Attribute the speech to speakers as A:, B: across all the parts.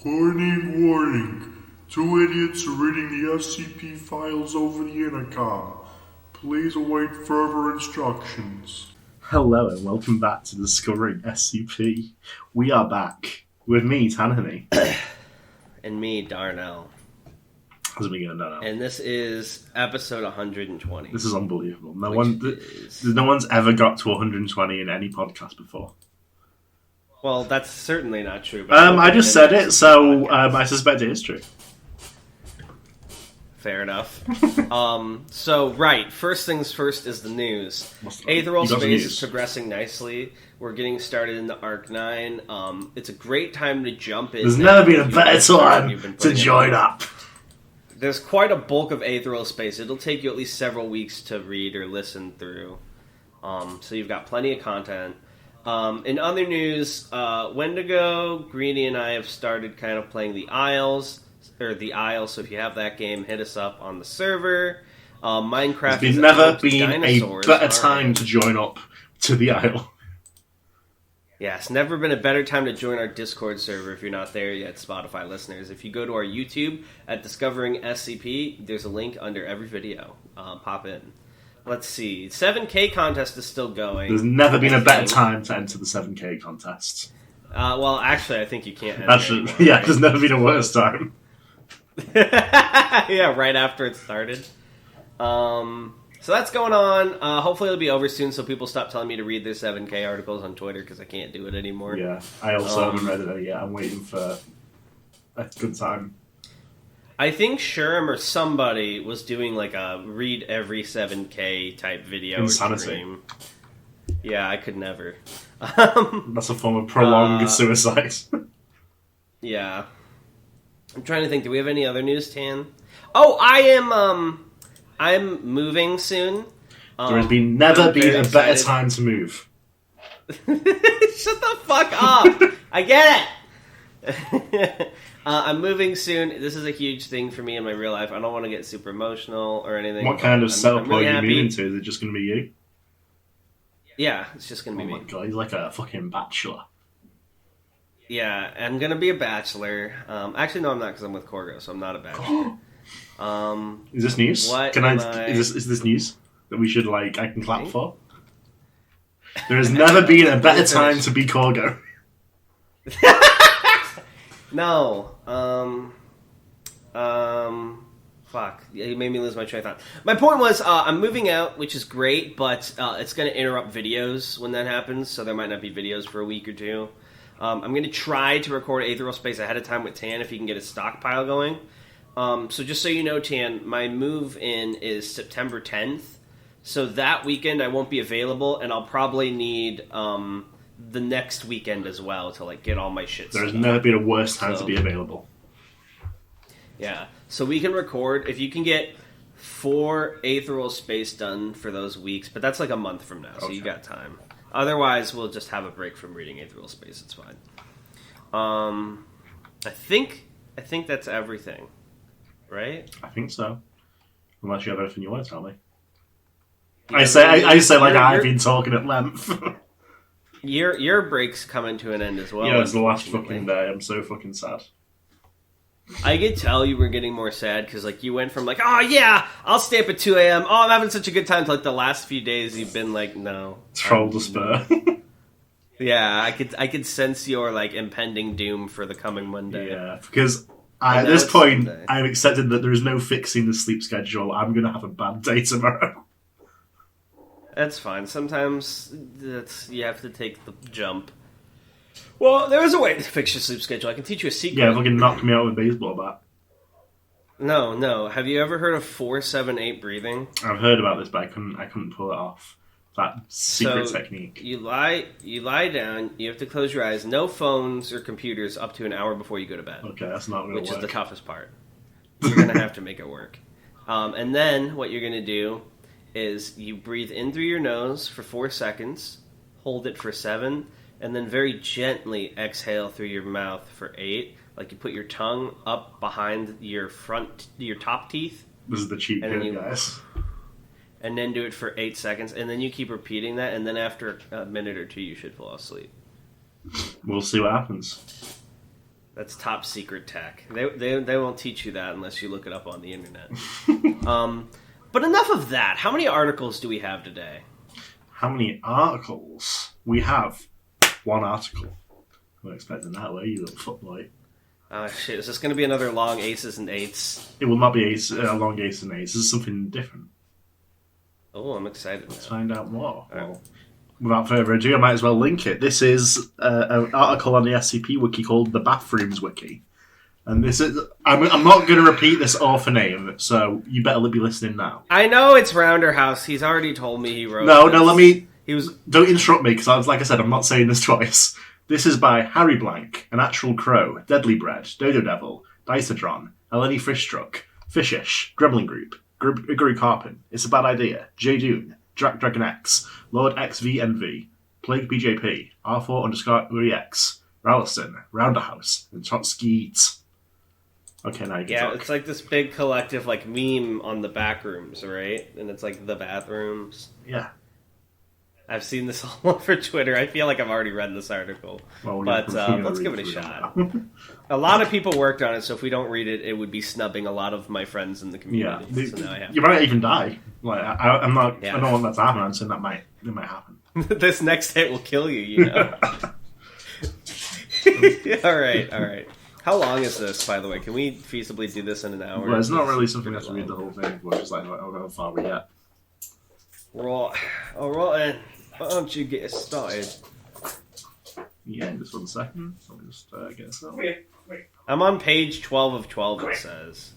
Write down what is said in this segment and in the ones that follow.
A: Warning, warning. Two idiots are reading the SCP files over the intercom. Please await further instructions.
B: Hello and welcome back to Discovering SCP. We are back with me, Tanhony.
C: And me, Darnell.
B: How's it been going, Darnell?
C: And this is episode 120.
B: This is unbelievable. No one's ever got to 120 in any podcast before.
C: Well, that's certainly not true.
B: I just said it, so I suspect it is true.
C: Fair enough. First things first is the news. Aetheral Space is progressing nicely. We're getting started in the Arc 9. It's a great time to jump in.
B: There's never been a better time to join up.
C: There's quite a bulk of Aetheral Space. It'll take you at least several weeks to read or listen through. So you've got plenty of content. In other news, Wendigo, Greedy, and I have started kind of playing the Isles. So if you have that game, hit us up on the server. Minecraft
B: There's never been a better time to join up to the Isle.
C: Yeah, it's never been a better time to join our Discord server if you're not there yet, Spotify listeners. If you go to our YouTube at Discovering SCP, there's a link under every video. Pop in. Let's see. 7K contest is still going.
B: There's never been a better time to enter the 7K contest.
C: Well, actually, I think you can't enter anymore,
B: yeah,
C: right?
B: there's never been a worse time.
C: Yeah, right after it started. So that's going on. Hopefully it'll be over soon so people stop telling me to read their 7K articles on Twitter because I can't do it anymore.
B: Yeah, I also haven't read it yet. I'm waiting for a good time.
C: I think Sherm or somebody was doing like a read every 7K type video.
B: Insanity.
C: Or stream. Yeah, I could never.
B: That's a form of prolonged suicide.
C: Yeah. I'm trying to think, do we have any other news, Tan? Oh, I'm moving soon.
B: There has never been a better time to move.
C: Shut the fuck up! I get it! I'm moving soon. This is a huge thing for me in my real life. I don't want to get super emotional or anything.
B: What kind of setup
C: really
B: are you
C: happy.
B: moving to? Is it just going to be you?
C: Yeah, it's just going to be me.
B: Oh my god, he's like a fucking bachelor.
C: Yeah, I'm going to be a bachelor. Actually, no, I'm not because I'm with Corgo, so I'm not a bachelor.
B: Is this news? Is this news that we should I can clap for? There has never been a better time to be Corgo.
C: No. Fuck. You made me lose my train of thought. My point was, I'm moving out, which is great, but it's going to interrupt videos when that happens, so there might not be videos for a week or two. I'm going to try to record Aetheral Space ahead of time with Tan if he can get a stockpile going. So just so you know, Tan, my move-in is September 10th, so that weekend I won't be available, and I'll probably need the next weekend as well to get all my shit set up.
B: There's never been a worse time to be available.
C: Yeah, so we can record, if you can get 4 Aetheral Space done for those weeks, but that's a month from now, so you got time. Otherwise, we'll just have a break from reading Aetheral Space, it's fine. I think that's everything. Right?
B: I think so. Unless you have anything you want to tell me.
C: Yeah,
B: I say I've been talking at length.
C: Your break's coming to an end as well.
B: Yeah, it's the last fucking day. I'm so fucking sad.
C: I could tell you were getting more sad because you went from oh yeah, I'll stay up at 2 a.m. Oh, I'm having such a good time to the last few days you've been no.
B: Troll despair.
C: Yeah, I could sense your impending doom for the coming Monday.
B: Yeah, because at this point, Sunday. I've accepted that there is no fixing the sleep schedule. I'm going to have a bad day tomorrow.
C: That's fine. Sometimes you have to take the jump. Well, there is a way to fix your sleep schedule. I can teach you a secret.
B: Yeah, fucking knock me out with a baseball bat.
C: No. Have you ever heard of 4-7-8 breathing?
B: I've heard about this, but I couldn't pull it off. That secret technique.
C: You lie down, you have to close your eyes, no phones or computers up to an hour before you go to bed.
B: Okay, that's not going to work.
C: Which is the toughest part. You're going to have to make it work. And then what you're going to do is you breathe in through your nose for 4 seconds, hold it for 7, and then very gently exhale through your mouth for 8. You put your tongue up behind your top teeth.
B: This is the cheat code, guys.
C: And then do it for 8 seconds, and then you keep repeating that, and then after a minute or two, you should fall asleep.
B: We'll see what happens.
C: That's top secret tech. They won't teach you that unless you look it up on the internet. But enough of that. How many articles do we have today?
B: How many articles? We have one article. I'm expecting that way, you little footboy.
C: Oh shit, is this going to be another long aces and eights?
B: It will not be a long ace and ace. This is something different.
C: Oh, I'm excited.
B: Let's find out more. Well, without further ado, I might as well link it. This is an article on the SCP wiki called the Bathrooms Wiki. And this is... I'm not going to repeat this author name, so you better be listening now.
C: I know it's Rounderhouse. He's already told me he wrote
B: No,
C: this.
B: let me...
C: He was...
B: Don't interrupt me, because like I said, I'm not saying this twice. This is by Harry Blank, An Actual Crow, Deadly Bread, Dodo Devil, Dicedron, Eleni Fishstruck, Fishish, Gremlin Group, Guru Carpin, It's a Bad Idea, J Dune, Dragon X, Lord XVNV, Plague BJP, R4_EX, Rallison, Rounderhouse, and Trotskeet. Okay, now you can talk.
C: It's like this big collective like meme on the back rooms, right? And it's like the bathrooms.
B: Yeah.
C: I've seen this all over Twitter. I feel like I've already read this article.
B: Well,
C: but let's give it a shot. A lot of people worked on it, so if we don't read it, it would be snubbing a lot of my friends in the community.
B: Yeah.
C: So now I have
B: you might even die. Like I'm not.
C: Yeah.
B: I don't want that to happen. I'm saying it might happen.
C: This next hit will kill you, you know? All right. How long is this, by the way? Can we feasibly do this in an hour?
B: Well, it's not really something that to read the whole thing. We're just like, how far we get.
C: Right. All right, then. Why don't you get us started?
B: Yeah, just 1 second. Let me just get this out.
C: Wait. I'm on page 12 of 12, it says.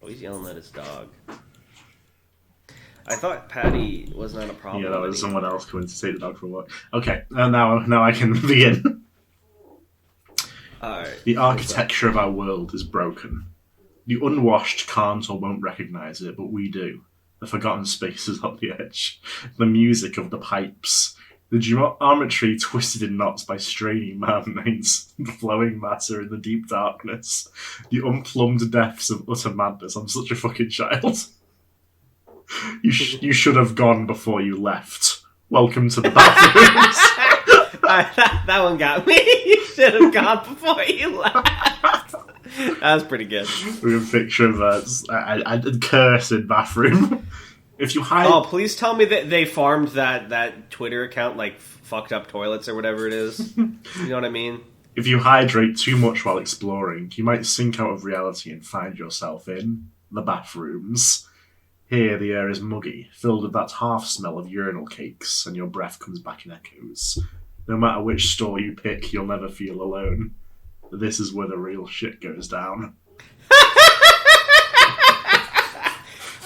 C: Oh, he's yelling at his dog. I thought Patty was not a problem.
B: Yeah, that was someone else coming to take the dog for a walk. Okay, now I can begin.
C: Alright.
B: The architecture of our world is broken. The unwashed can't or won't recognise it, but we do. The forgotten spaces on the edge. The music of the pipes. The geometry twisted in knots by straining mountains. The flowing matter in the deep darkness. The unplumbed depths of utter madness. I'm such a fucking child. You should have gone before you left. Welcome to the bathrooms.
C: That one got me. You should have gone before you left. That was pretty good.
B: We're a picture of a cursed bathroom. If you hide...
C: Oh, please tell me that they farmed that Twitter account, like, fucked up toilets or whatever it is. You know what I mean?
B: If you hydrate too much while exploring, you might sink out of reality and find yourself in the bathrooms. Here, the air is muggy, filled with that half smell of urinal cakes, and your breath comes back in echoes. No matter which store you pick, you'll never feel alone. This is where the real shit goes down.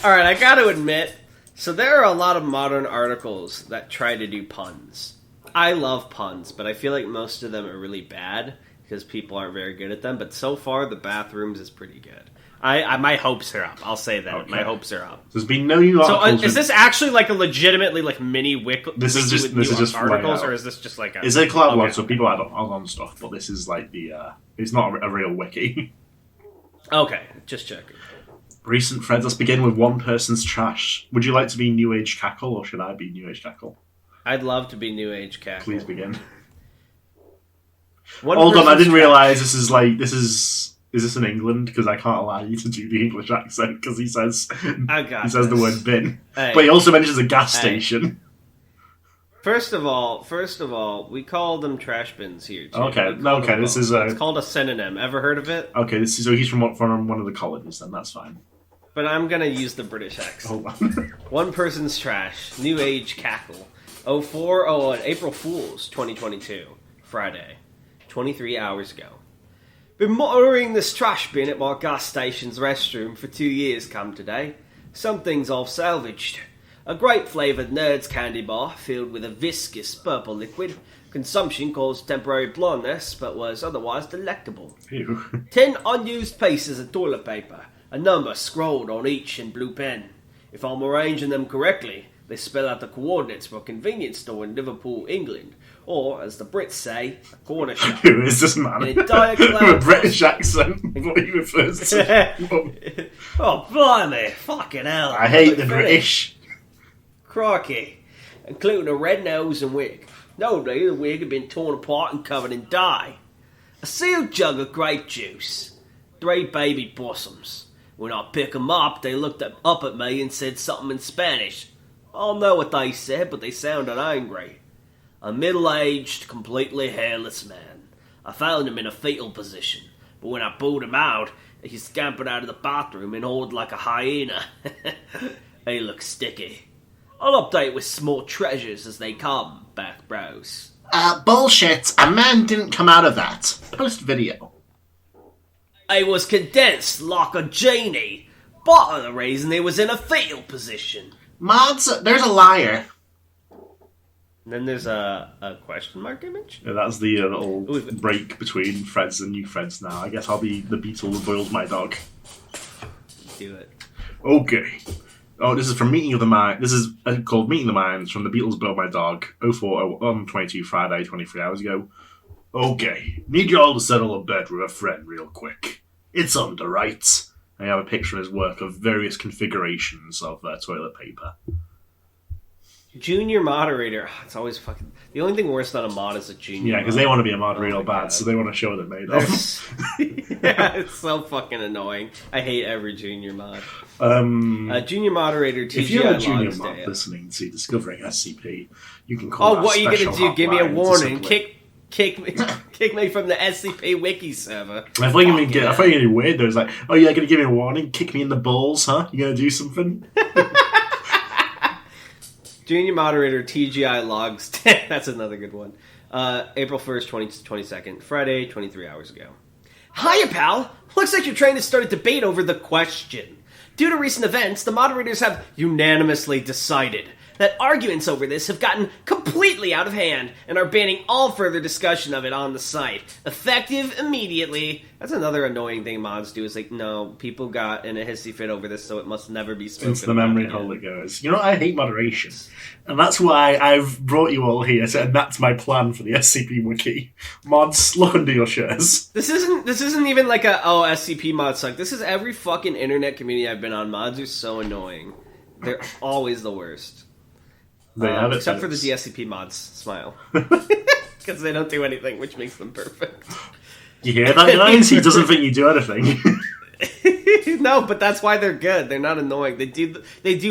C: Alright, I gotta admit, so there are a lot of modern articles that try to do puns. I love puns, but I feel like most of them are really bad because people aren't very good at them, but so far the bathrooms is pretty good. My hopes are up. I'll say that. Okay. My hopes are up.
B: There's been no new articles.
C: So is this actually like a legitimately like mini wiki?
B: This is just
C: articles, or is this just like a?
B: It's a collab blog, so people add on stuff, but this is like the. It's not a real wiki.
C: Okay, just checking.
B: Recent threads. Let's begin with one person's trash. Would you like to be New Age Cackle, or should I be New Age Cackle?
C: I'd love to be New Age Cackle.
B: Please begin. Hold on, I didn't realise this is like this is. Is this in England? Because I can't allow you to do the English accent because he says the word bin. Hey. But he also mentions a gas station.
C: First of all, we call them trash bins here. Too.
B: Okay, this is
C: it's called a synonym. Ever heard of it?
B: Okay, so he's from one of the colonies. Then that's fine.
C: But I'm gonna use the British accent.
B: Hold on.
C: One person's trash. New Age Cackle. April Fools 2022. Friday. 23 hours ago. Been monitoring this trash bin at my gas station's restroom for 2 years come today. Some things I've salvaged. A grape-flavoured Nerds candy bar filled with a viscous purple liquid. Consumption caused temporary blindness, but was otherwise delectable.
B: Ew.
C: 10 unused pieces of toilet paper. A number scrawled on each in blue pen. If I'm arranging them correctly, they spell out the coordinates for a convenience store in Liverpool, England. Or, as the Brits say, a corner shop.
B: Who is this man?
C: In a diagram
B: with a British accent. What he refers to.
C: Oh, blimey. Fucking hell.
B: I hate the British.
C: Crikey. Including a red nose and wig. Notably, the wig had been torn apart and covered in dye. A sealed jug of grape juice. 3 baby blossoms. When I pick 'em up, they looked up at me and said something in Spanish. I don't know what they said, but they sounded angry. A middle-aged, completely hairless man. I found him in a fetal position, but when I pulled him out, he scampered out of the bathroom and howled like a hyena. He looks sticky. I'll update with small treasures as they come, back bros.
B: Bullshit. A man didn't come out of that. Post video.
C: He was condensed like a genie. Part of the reason he was in a fetal position.
B: Mods, there's a liar.
C: And then there's a question mark image?
B: Yeah, that's the little break between threads and new threads now. I guess I'll be the beetle who boils my dog.
C: Do it.
B: Okay. Oh, this is from Meeting of the Mind. This is called Meeting the Minds from the Beatles Boil My Dog, 04/22, Friday, 23 hours ago. Okay. Need you all to settle a bet with a friend real quick. It's under, right? I have a picture of his work of various configurations of toilet paper.
C: Junior moderator. It's always fucking... The only thing worse than a mod is a junior.
B: Yeah, because they want to be a mod real bad, so they want to show what they're made of.
C: Yeah, it's so fucking annoying. I hate every junior mod. Junior moderator, TGI
B: if you're a junior
C: Logs
B: mod
C: Day.
B: listening to Discovering SCP, you can call
C: Oh, what are you going to do? Give me a warning.
B: Kick.
C: Kick me from the SCP wiki server.
B: I thought you were going to be weird though. It's like, oh, you're going to give me a warning? Kick me in the balls, huh? You going to do something?
C: Junior moderator TGI Logs. That's another good one. April 1st, 22nd. Friday, 23 hours ago. Hiya, pal! Looks like your train has started debate over the question. Due to recent events, the moderators have unanimously decided that arguments over this have gotten completely out of hand and are banning all further discussion of it on the site. Effective immediately. That's another annoying thing mods do, is like, no, people got in a hissy fit over this, so it must never be spoken
B: Since the memory
C: about
B: hole it goes. You know, I hate moderation. And that's why I've brought you all here, and that's my plan for the SCP Wiki. Mods, look under your shirts.
C: This isn't even like a, oh, SCP mods suck. This is every fucking internet community I've been on. Mods are so annoying. They're always the worst.
B: They have it,
C: except for the DSCP mods. Smile. Because they don't do anything, which makes them perfect.
B: You hear that, guys? He doesn't think you do anything.
C: No, but that's why they're good. They're not annoying. They do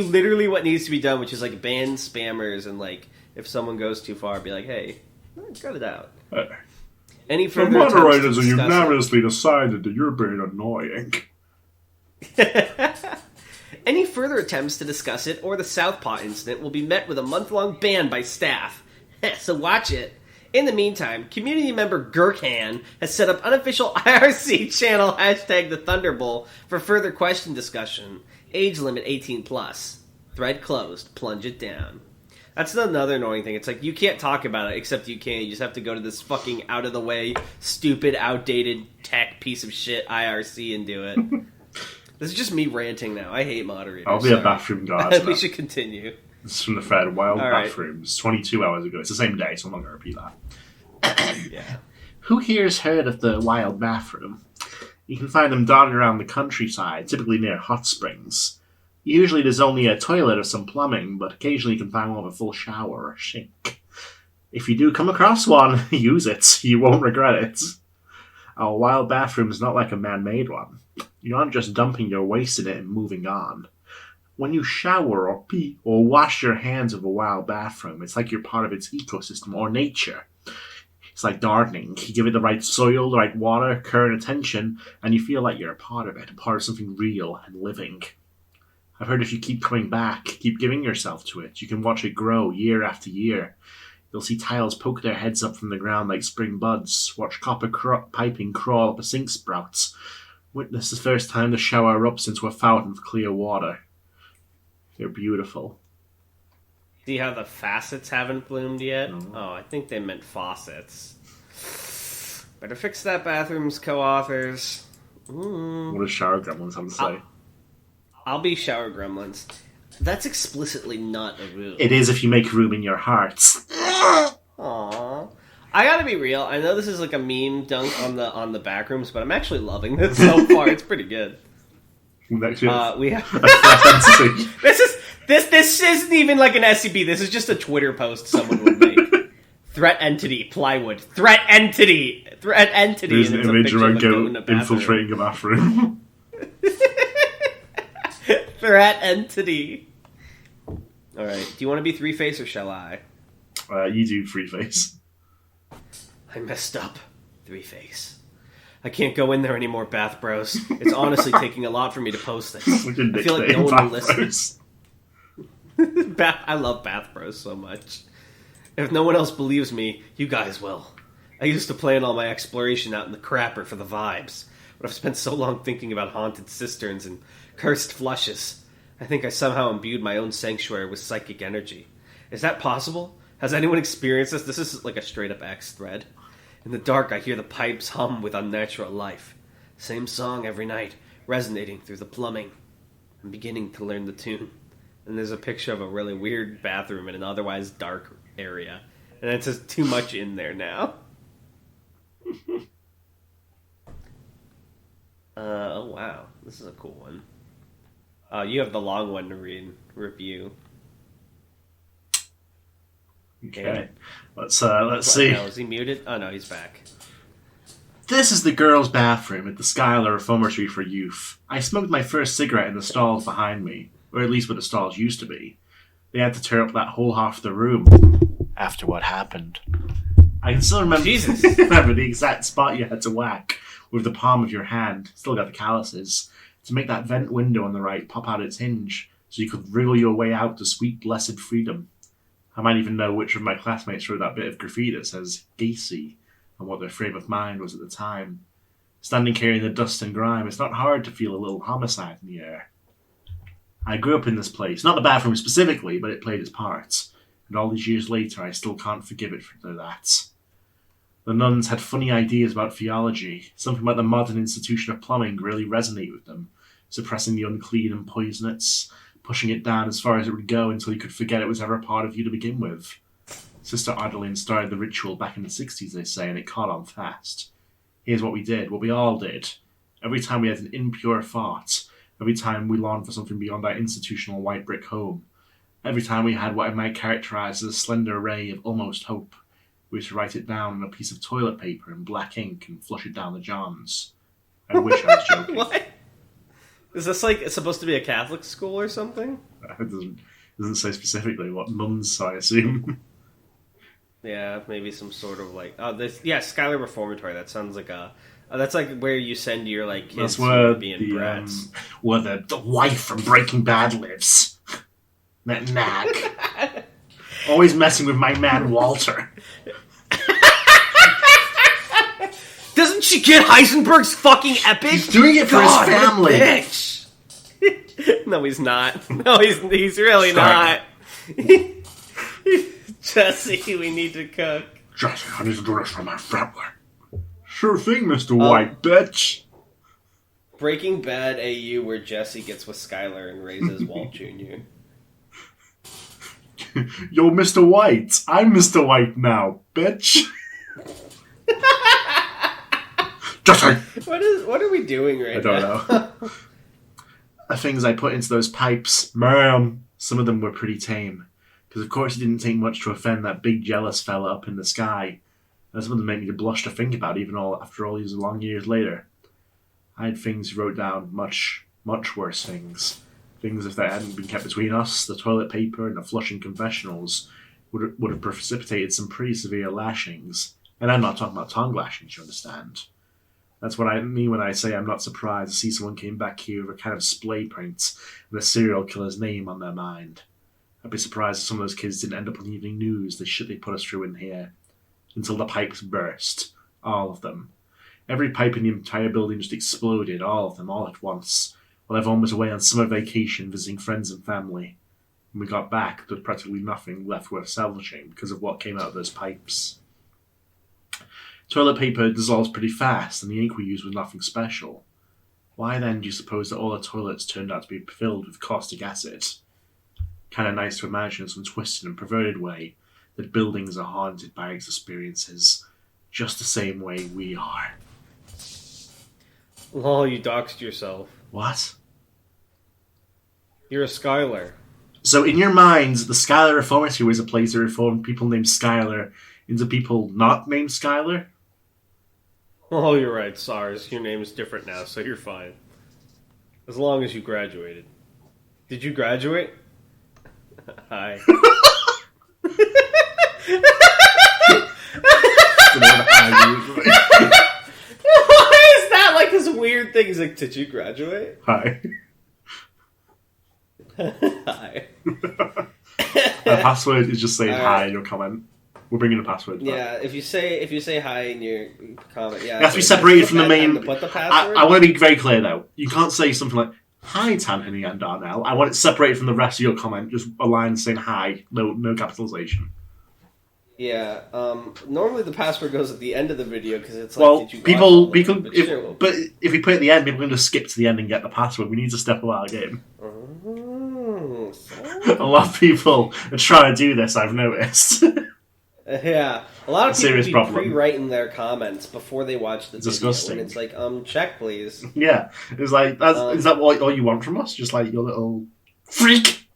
C: literally what needs to be done, which is like ban spammers and like if someone goes too far, be like, hey, cut it out. Any
A: The
C: further
A: moderators
C: attempts to
A: have
C: discuss
A: unanimously decided that you're being annoying.
C: Any further attempts to discuss it or the Southpaw incident will be met with a month-long ban by staff. So watch it. In the meantime, community member Gurkhan has set up unofficial IRC channel hashtag the Thunderbolt for further question discussion. Age limit 18+. Thread closed. Plunge it down. That's another annoying thing. It's like, you can't talk about it, except you can. You just have to go to this fucking out-of-the-way, stupid, outdated tech piece of shit IRC and do it. This is just me ranting now. I hate moderators.
B: I'll be a bathroom guard.
C: We should continue.
B: This is from the thread Wild
C: All right.
B: Bathrooms, 22 hours ago. It's the same day, so I'm not going to repeat that.
C: Yeah.
B: Who here has heard of the Wild Bathroom? You can find them dotted around the countryside, typically near hot springs. Usually there's only a toilet or some plumbing, but occasionally you can find one with a full shower or sink. If you do come across one, use it. You won't regret it. A wild bathroom is not like a man-made one. You aren't just dumping your waste in it and moving on. When you shower or pee or wash your hands of a wild bathroom, it's like you're part of its ecosystem or nature. It's like gardening. You give it the right soil, the right water, care and attention, and you feel like you're a part of it, a part of something real and living. I've heard if you keep coming back, keep giving yourself to it, you can watch it grow year after year. You'll see tiles poke their heads up from the ground like spring buds, watch copper piping crawl up a sink sprouts, witness the first time the shower erupts into a fountain of clear water. They're beautiful.
C: See how the facets haven't bloomed yet?
B: No.
C: Oh, I think they meant faucets. Better fix that, bathrooms co-authors.
B: What does Shower Gremlins have to say?
C: I'll be shower gremlins. That's explicitly not a rule.
B: It is if you make room in your hearts.
C: Aww. I gotta be real. I know this is like a meme dunk on the backrooms, but I'm actually loving this so far. It's pretty good.
B: Next year.
C: We have
B: Fantasy.
C: this isn't even like an SCP. This is just a Twitter post someone would make. Threat entity, plywood. Threat entity! Threat entity!
B: There's
C: and
B: an image of a goat
C: in a bathroom.
B: infiltrating a bathroom.
C: Threat entity. Alright, do you want to be Three-Face or shall I?
B: You do Three-Face.
C: I messed up. Three-Face. I can't go in there anymore, Bath Bros. It's honestly taking a lot for me to post this. I feel like no one will listen. I love Bath Bros so much. If no one else believes me, you guys will. I used to plan all my exploration out in the crapper for the vibes, but I've spent so long thinking about haunted cisterns and cursed flushes. I think I somehow imbued my own sanctuary with psychic energy. Is that possible? Has anyone experienced this? This is like a straight-up X thread. In the dark, I hear the pipes hum with unnatural life. Same song every night, resonating through the plumbing. I'm beginning to learn the tune. And there's a picture of a really weird bathroom in an otherwise dark area. And it says too much in there now. Oh wow, this is a cool one. You have the long one to review.
B: Okay, let's see.
C: Now, is he muted? Oh no, he's back.
B: This is the girls' bathroom at the Schuyler Reformatory for Youth. I smoked my first cigarette in the stalls behind me, or at least where the stalls used to be. They had to tear up that whole half of the room. After what happened, I can still remember, remember the exact spot you had to whack with the palm of your hand. Still got the calluses to make that vent window on the right pop out its hinge, so you could wriggle your way out to sweet blessed freedom. I might even know which of my classmates wrote that bit of graffiti that says Gacy and what their frame of mind was at the time. Standing here in the dust and grime, it's not hard to feel a little homicide in the air. I grew up in this place, not the bathroom specifically, but it played its part. And all these years later, I still can't forgive it for that. The nuns had funny ideas about theology. Something about the modern institution of plumbing really resonated with them, suppressing the unclean and poisonous, pushing it down as far as it would go until you could forget it was ever a part of you to begin with. Sister Adeline started the ritual back in the 60s, they say, and it caught on fast. Here's what we did, what we all did. Every time we had an impure thought, every time we longed for something beyond our institutional white brick home, every time we had what I might characterize as a slender ray of almost hope, we used to write it down on a piece of toilet paper in black ink and flush it down the johns. I wish I was joking.
C: What? Is this like it's supposed to be a Catholic school or something?
B: It doesn't say specifically what nuns, I assume.
C: Yeah, maybe some sort of like Schuyler Reformatory. That sounds like a that's like where you send your like kids
B: That's where
C: being brats.
B: Where the wife from Breaking Bad lives. That nag. Always messing with my man Walter.
C: Doesn't she get Heisenberg's fucking epic?
B: He's doing it for his family.
C: Bitch. No, he's not. No, he's really not. Jesse, we need to cook.
B: Jesse, I need to do this for my family. Sure thing, Mr. White, bitch.
C: Breaking Bad AU, where Jesse gets with Schuyler and raises Walt Jr.
B: Yo, Mr. White. I'm Mr. White now, bitch. Jesse!
C: What are we doing right now?
B: I don't know. The things I put into those pipes, man, some of them were pretty tame. Because of course it didn't take much to offend that big jealous fella up in the sky. And some of them make me blush to think about, even after all these long years later. I had things wrote down, much, much worse things. Things if they hadn't been kept between us, the toilet paper and the flushing confessionals would have precipitated some pretty severe lashings. And I'm not talking about tongue lashings, you understand. That's what I mean when I say I'm not surprised to see someone came back here with a kind of splay print and a serial killer's name on their mind. I'd be surprised if some of those kids didn't end up on the evening news, the shit they put us through in here. Until the pipes burst. All of them. Every pipe in the entire building just exploded, all of them, all at once, while everyone was away on summer vacation visiting friends and family. When we got back, there was practically nothing left worth salvaging because of what came out of those pipes. Toilet paper dissolves pretty fast, and the ink we used was nothing special. Why then do you suppose that all the toilets turned out to be filled with caustic acid? Kinda nice to imagine in some twisted and perverted way that buildings are haunted by experiences, just the same way we are.
C: Lol, you doxed yourself.
B: What?
C: You're a Schuyler.
B: So in your mind, the Schuyler Reformatory was a place that reformed people named Schuyler into people not named Skylar.
C: Oh, you're right, SARS. Your name is different now, so you're fine. As long as you graduated. Did you graduate? Hi. Why is that like this weird thing? He's like, did you graduate?
B: Hi.
C: Hi.
B: The password is just saying hi in your comment. We're bringing a password back.
C: Yeah, if you say hi in your comment, yeah.
B: It has to be separated from the main.
C: To put the password?
B: I want to be very clear though. You can't say something like "Hi, Tanhony and Darnell." I want it separated from the rest of your comment. Just a line saying "Hi," no capitalization.
C: Yeah. Normally the password goes at the end of the video because it's like,
B: well,
C: did you
B: people,
C: watch
B: but if we put it at the end, people can just skip to the end and get the password. We need to step up our game. A lot of people are trying to do this. I've noticed.
C: Yeah, a lot of people
B: serious
C: be
B: problem.
C: pre-writing their comments before they watch the video.
B: Disgusting.
C: And it's like, check please.
B: Yeah, it's like is that all you want from us? Just like your little freak.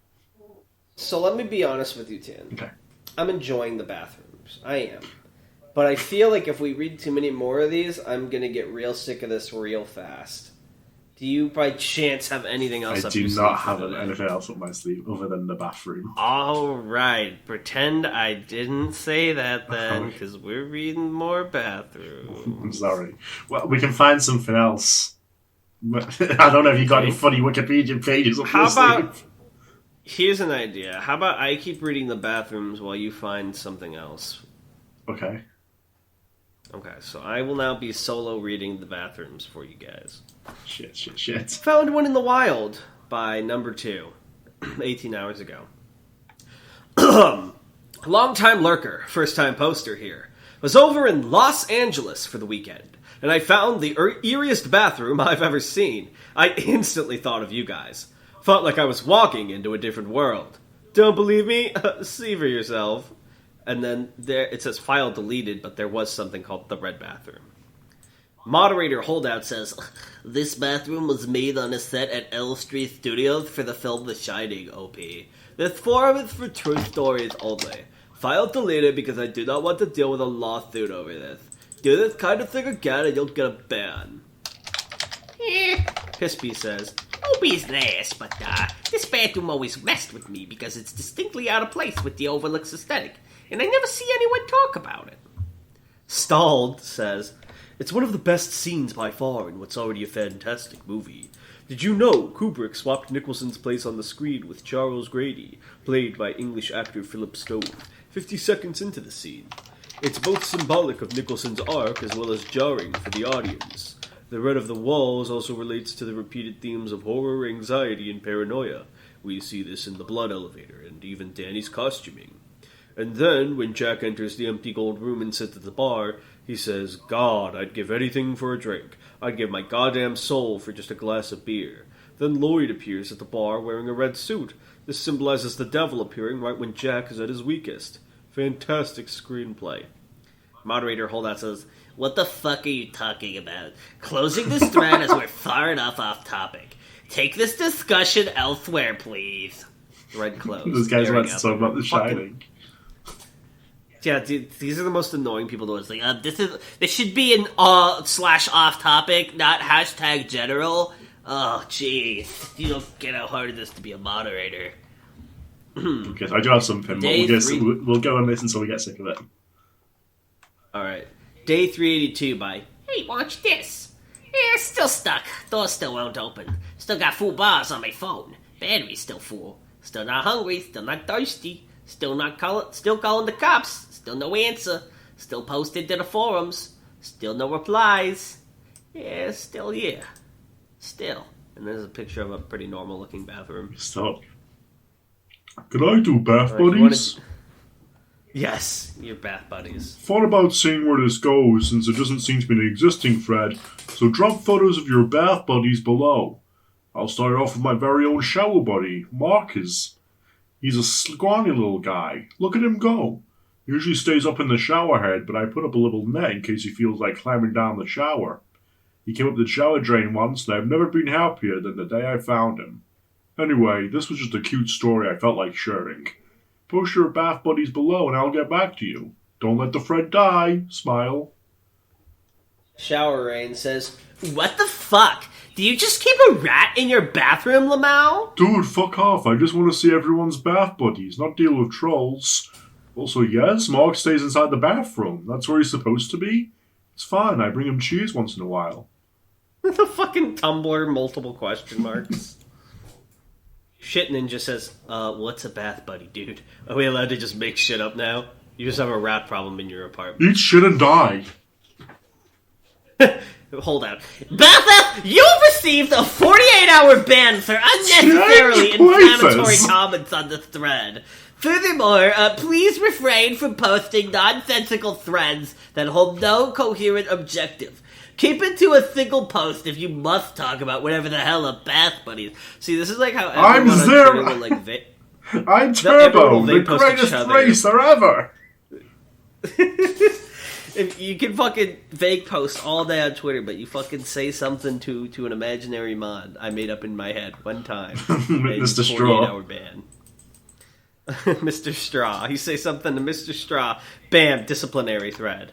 C: So let me be honest with you, Tan.
B: Okay.
C: I'm enjoying the bathrooms. I am. But I feel like if we read too many more of these, I'm going to get real sick of this real fast. Do you, by chance, have anything else
B: I
C: up your
B: do
C: sleeve
B: not
C: for
B: have
C: today?
B: anything else up my sleeve other than the bathroom.
C: All right. Pretend I didn't say that then, because we're reading more bathrooms.
B: I'm sorry. Well, we can find something else. I don't know if you got any funny Wikipedia pages up your sleeve.
C: Here's an idea. How about I keep reading the bathrooms while you find something else?
B: Okay.
C: Okay, so I will now be solo reading the bathrooms for you guys.
B: Shit.
C: Found one in the wild by number 2, 18 hours ago. Long-time lurker, first-time poster here. Was over in Los Angeles for the weekend, and I found the eeriest bathroom I've ever seen. I instantly thought of you guys. Felt like I was walking into a different world. Don't believe me? See for yourself. And then there it says file deleted, but there was something called the red bathroom. Moderator Holdout says, this bathroom was made on a set at Elstree Studios for the film The Shining, OP. This forum is for true stories only. File deleted because I do not want to deal with a lawsuit over this. Do this kind of thing again and you'll get a ban. Pispy says, OP's nice, but this bathroom always messed with me because it's distinctly out of place with the Overlook's aesthetic, and I never see anyone talk about it. Stalled says, it's one of the best scenes by far in what's already a fantastic movie. Did you know Kubrick swapped Nicholson's place on the screen with Charles Grady, played by English actor Philip Stone, 50 seconds into the scene? It's both symbolic of Nicholson's arc as well as jarring for the audience. The red of the walls also relates to the repeated themes of horror, anxiety, and paranoia. We see this in the blood elevator and even Danny's costuming. And then, when Jack enters the empty gold room and sits at the bar, he says, God, I'd give anything for a drink. I'd give my goddamn soul for just a glass of beer. Then Lloyd appears at the bar wearing a red suit. This symbolizes the devil appearing right when Jack is at his weakest. Fantastic screenplay. Moderator Holdout says, what the fuck are you talking about? Closing this thread as we're far enough off topic. Take this discussion elsewhere, please. Red close.
B: This guy's about to talk about The Shining.
C: Yeah, dude, these are the most annoying people to us. Like, this should be an slash off topic, not hashtag general. Oh, jeez. You don't get how hard it is to be a moderator.
B: Okay, so I do have something, but we'll go on this until we get sick of it.
C: Alright. Day 382 by, hey, watch this. Yeah, still stuck. Door still won't open. Still got full bars on my phone. Battery's still full. Still not hungry. Still not thirsty. Still calling the cops. Still no answer. Still posted to the forums. Still no replies. Yeah, still here. Still. And there's a picture of a pretty normal looking bathroom.
B: Stop. Could I do bath buddies?
C: Yes, your bath buddies.
A: Thought about seeing where this goes since it doesn't seem to be an existing thread, so drop photos of your bath buddies below. I'll start off with my very own shower buddy, Marcus. He's a scrawny little guy. Look at him go. Usually stays up in the shower head, but I put up a little net in case he feels like climbing down the shower. He came up the shower drain once, and I've never been happier than the day I found him. Anyway, this was just a cute story I felt like sharing. Post your bath buddies below and I'll get back to you. Don't let the Fred die. Smile.
C: Shower Rain says, "What the fuck? Do you just keep a rat in your bathroom, Lamau?"
A: Dude, fuck off. I just want to see everyone's bath buddies, not deal with trolls. Also, yes, Mark stays inside the bathroom. That's where he's supposed to be. It's fine. I bring him cheese once in a while.
C: The fucking Tumblr multiple question marks. Shit Ninja says, what's a bath buddy, dude? Are we allowed to just make shit up now? You just have a rat problem in your apartment.
A: Eat shit and die.
C: Hold on. Batha, you've received a 48-hour ban for unnecessarily inflammatory comments on the thread. Furthermore, please refrain from posting nonsensical threads that hold no coherent objective. Keep it to a single post if you must talk about whatever the hell a bath buddy is. See, this is like how
A: I'm Zero. I'm Turbo, the greatest racer ever.
C: If you can fucking vague post all day on Twitter, but you fucking say something to an imaginary mod I made up in my head one time.
A: Mr. Straw.
C: 48-hour ban. Mr. Straw. You say something to Mr. Straw, bam, disciplinary thread.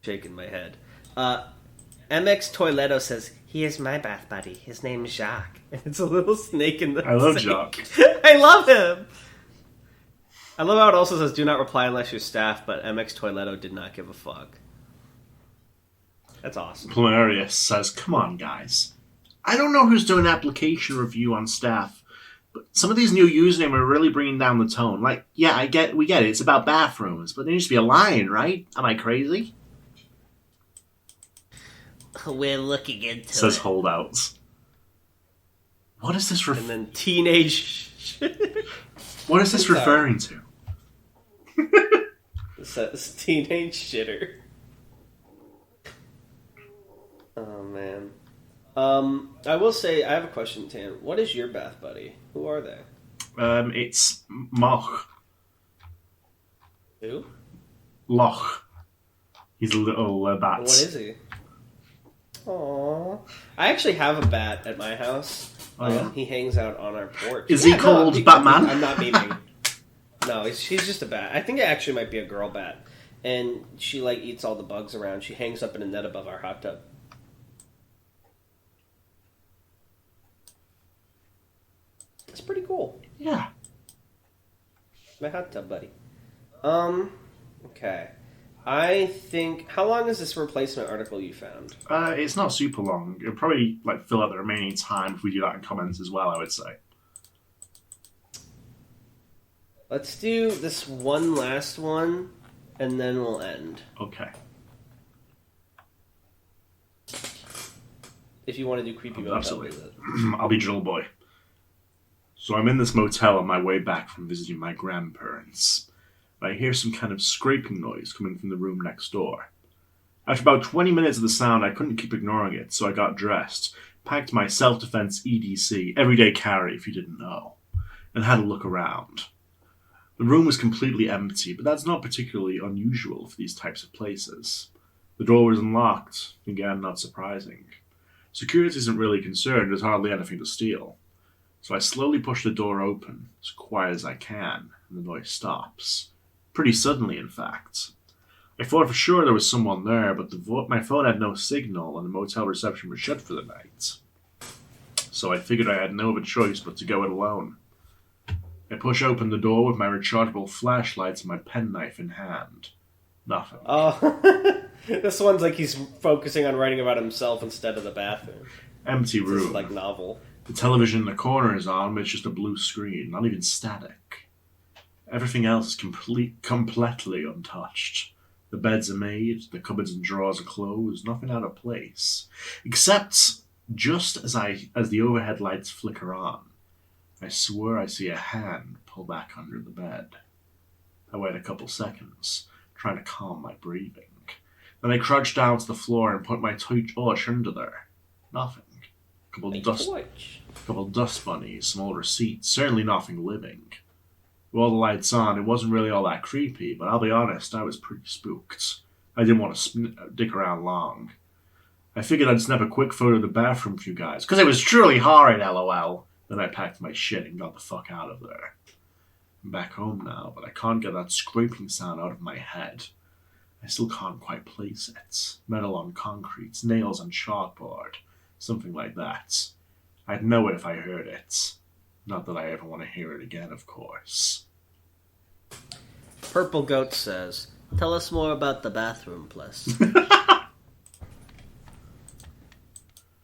C: Shaking my head. MX Toiletto says, "He is my bath buddy. His name is Jacques." And it's a little snake in the
A: I love
C: sink.
A: Jacques.
C: I love him. I love how it also says, "Do not reply unless you're staff," but MX Toiletto did not give a fuck. That's awesome.
B: Plumarius says, "Come on, guys. I don't know who's doing application review on staff, but some of these new usernames are really bringing down the tone. Like, yeah, we get it. It's about bathrooms, but there needs to be a line, right? Am I crazy?"
C: We're looking into
B: says
C: it.
B: Holdouts. What is this?
C: And then teenage.
B: What is this referring to?
C: It says teenage shitter. Oh man. I will say I have a question, Tan. What is your bath buddy? Who are they?
B: It's Moch.
C: Who?
B: Loch. He's a little bat.
C: What is he? Aww. I actually have a bat at my house.
B: Oh, yeah?
C: He hangs out on our porch.
B: Is he called Batman?
C: I'm not memeing. No, he's just a bat. I think it actually might be a girl bat. And she, like, eats all the bugs around. She hangs up in a net above our hot tub. It's pretty cool.
B: Yeah.
C: My hot tub buddy. Okay. I think... How long is this replacement article you found?
B: It's not super long. It'll probably fill out the remaining time if we do that in comments as well, I would say.
C: Let's do this one last one, and then we'll end.
B: Okay.
C: If you want to do creepy motel.
B: Absolutely. I'll be Drill Boy. So I'm in this motel on my way back from visiting my grandparents. I hear some kind of scraping noise coming from the room next door. After about 20 minutes of the sound, I couldn't keep ignoring it, so I got dressed, packed my self-defense EDC, everyday carry if you didn't know, and had a look around. The room was completely empty, but that's not particularly unusual for these types of places. The door was unlocked, again, not surprising. Security isn't really concerned, there's hardly anything to steal. So I slowly push the door open, as quiet as I can, and the noise stops. Pretty suddenly, in fact. I thought for sure there was someone there, but my phone had no signal and the motel reception was shut for the night. So I figured I had no other choice but to go it alone. I push open the door with my rechargeable flashlights and my penknife in hand. Nothing.
C: Oh, this one's like he's focusing on writing about himself instead of the bathroom.
B: Empty room.
C: This is like novel.
B: The television in the corner is on, but it's just a blue screen, not even static. Everything else is completely untouched. The beds are made, the cupboards and drawers are closed, nothing out of place. Except, just as the overhead lights flicker on, I swear I see a hand pull back under the bed. I wait a couple seconds, trying to calm my breathing. Then I crouch down to the floor and put my torch under there. Nothing. Couple dust bunnies, small receipts, certainly nothing living. With all the lights on, it wasn't really all that creepy, but I'll be honest, I was pretty spooked. I didn't want to dick around long. I figured I'd snap a quick photo of the bathroom for you guys, because it was truly horrid, lol. Then I packed my shit and got the fuck out of there. I'm back home now, but I can't get that scraping sound out of my head. I still can't quite place it. Metal on concrete, nails on chalkboard, something like that. I'd know it if I heard it. Not that I ever want to hear it again, of course.
C: Purple Goat says, tell us more about the bathroom, please.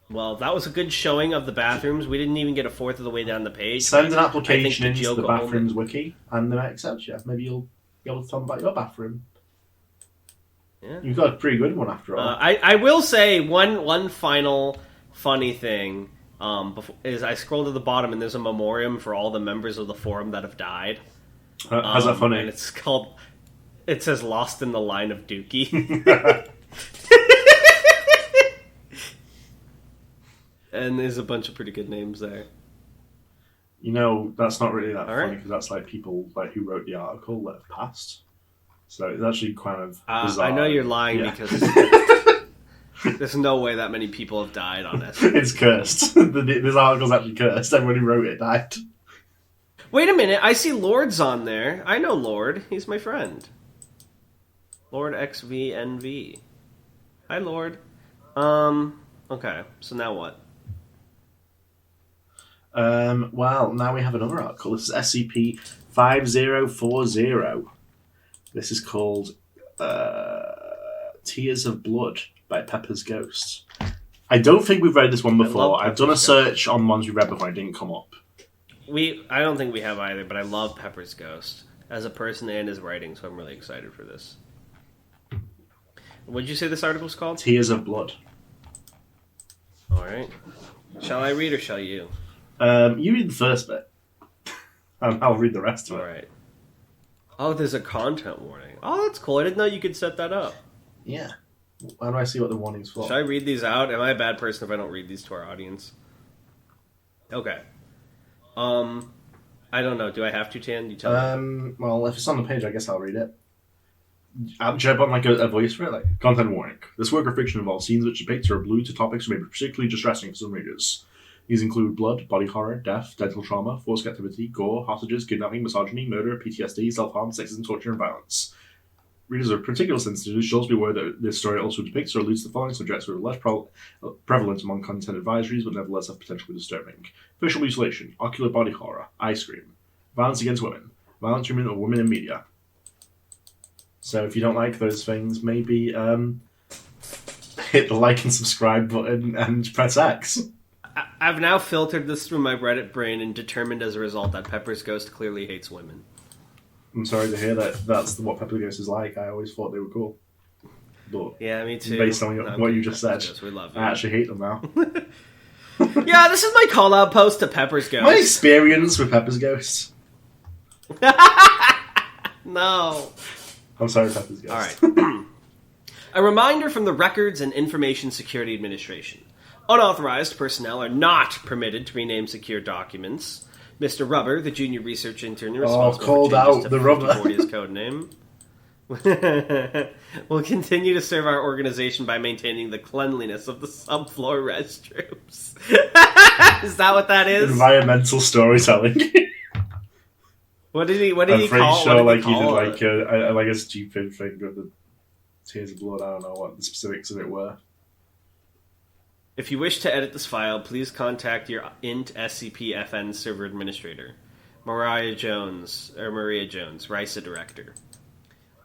C: Well, that was a good showing of the bathrooms. We didn't even get a fourth of the way down the page.
B: Send an application into the
C: Joko
B: bathrooms wiki, and they might accept you. Maybe you'll be able to tell them about your bathroom.
C: Yeah.
B: You've got a pretty good one after all.
C: I will say one final funny thing is I scrolled to the bottom and there's a memoriam for all the members of the forum that have died.
B: How's that funny?
C: And it says Lost in the Line of Dookie. And there's a bunch of pretty good names there.
B: You know, that's not really that
C: All
B: funny
C: right.
B: because that's like people like who wrote the article that have passed. So it's actually kind of bizarre.
C: I know you're lying
B: Yeah.
C: because there's no way that many people have died on this.
B: It's cursed. This article's actually cursed. Everyone who wrote it died.
C: Wait a minute, I see Lord's on there. I know Lord. He's my friend. Lord XVNV. Hi, Lord. Okay, so now what?
B: Well, now we have another article. This is SCP-5040. This is called Tears of Blood by Pepper's Ghost. I don't think we've read this one before. I've done a search on ones we read before and it didn't come up.
C: I don't think we have either, but I love Pepper's Ghost as a person and his writing, so I'm really excited for this. What did you say this article's called?
B: Tears of Blood.
C: Alright. Shall I read or shall you?
B: You read the first bit. And I'll read the rest of it.
C: Alright. Oh, there's a content warning. Oh, that's cool. I didn't know you could set that up.
B: Yeah. How do I see what the warning's for?
C: Should I read these out? Am I a bad person if I don't read these to our audience? Okay. I don't know. Do I have to, Tan? You tell me.
B: Well, if it's on the page, I guess I'll read it. Should I put like a voice for it? Like, content warning. This work of fiction involves scenes which depict or allude to topics that may be particularly distressing for some readers. These include blood, body horror, death, dental trauma, forced captivity, gore, hostages, kidnapping, misogyny, murder, PTSD, self-harm, sexism, torture, and violence. Readers are particularly sensitive. Should also be aware that this story also depicts or alludes to the following subjects that are less prevalent among content advisories, but nevertheless are potentially disturbing: facial mutilation, ocular body horror, ice cream, violence against women, violent treatment of women in media. So if you don't like those things, maybe hit the like and subscribe button and press X.
C: I've now filtered this through my Reddit brain and determined as a result that Pepper's Ghost clearly hates women.
B: I'm sorry to hear that that's what Pepper Ghost is like. I always thought they were cool. But
C: yeah, me too.
B: based on what you just said,
C: Ghost, we love you.
B: I actually hate them now.
C: Yeah, this is my call-out post to Pepper's Ghost.
B: My experience with Pepper's Ghost.
C: No.
B: I'm sorry, Pepper's Ghost.
C: All right. A reminder from the Records and Information Security Administration. Unauthorized personnel are not permitted to rename secure documents. Mr. Rubber, the junior research intern responsible
B: called
C: for changes
B: out
C: to
B: the Rubber.
C: 5040's code name, will continue to serve our organization by maintaining the cleanliness of the subfloor restrooms. Is that what that is?
B: Environmental storytelling.
C: What did he
B: I'm pretty
C: call?
B: sure
C: What did he
B: he
C: call
B: did
C: it?
B: like a stupid thing with the Tears of Blood. I don't know what the specifics of it were.
C: If you wish to edit this file, please contact your int SCP-FN server administrator, Maria Jones, RISA director.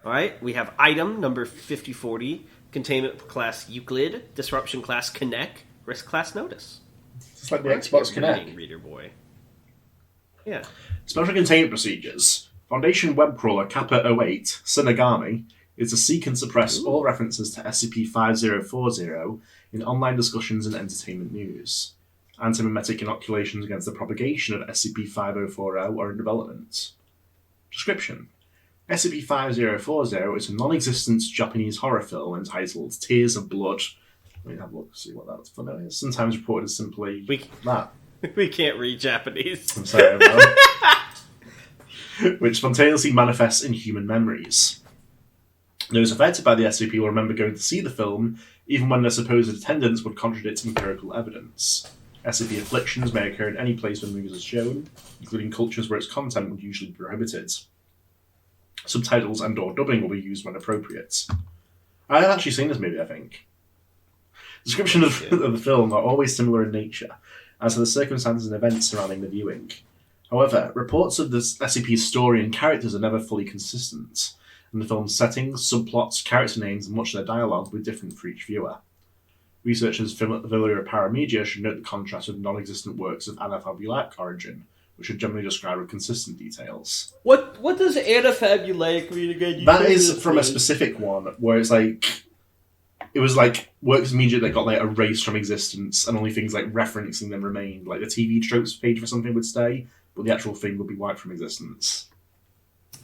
C: Alright, we have item number 5040, containment class Euclid, disruption class Connect, risk class Notice.
B: It's like the Xbox Kinect.
C: Reader boy. Yeah.
B: Special containment procedures. Foundation web crawler Kappa 08, Sinagami, is to seek and suppress all references to SCP-5040 in online discussions and entertainment news. Antimemetic inoculations against the propagation of SCP-5040 are in development. Description: SCP-5040 is a non-existent Japanese horror film entitled Tears of Blood. Let me have a look, see what that's for. Is. Sometimes reported as simply that.
C: We can't read Japanese.
B: I'm sorry, everyone. Which spontaneously manifests in human memories. Those affected by the SCP will remember going to see the film, even when their supposed attendance would contradict empirical evidence. SCP afflictions may occur in any place where movies are shown, including cultures where its content would usually be prohibited. Subtitles and or dubbing will be used when appropriate. I have actually seen this movie, I think. Descriptions of the film are always similar in nature, as are the circumstances and events surrounding the viewing. However, reports of the SCP's story and characters are never fully consistent, and the film's settings, subplots, character names, and much of their dialogue will be different for each viewer. Researchers familiar with paramedia should note the contrast with non-existent works of anafabulaic origin, which are generally described with consistent details.
C: What does anafabulaic mean again?
B: That is from a specific one, where it's like... It was like works of media that got like erased from existence, and only things like referencing them remained. Like the TV tropes page for something would stay, but the actual thing would be wiped from existence.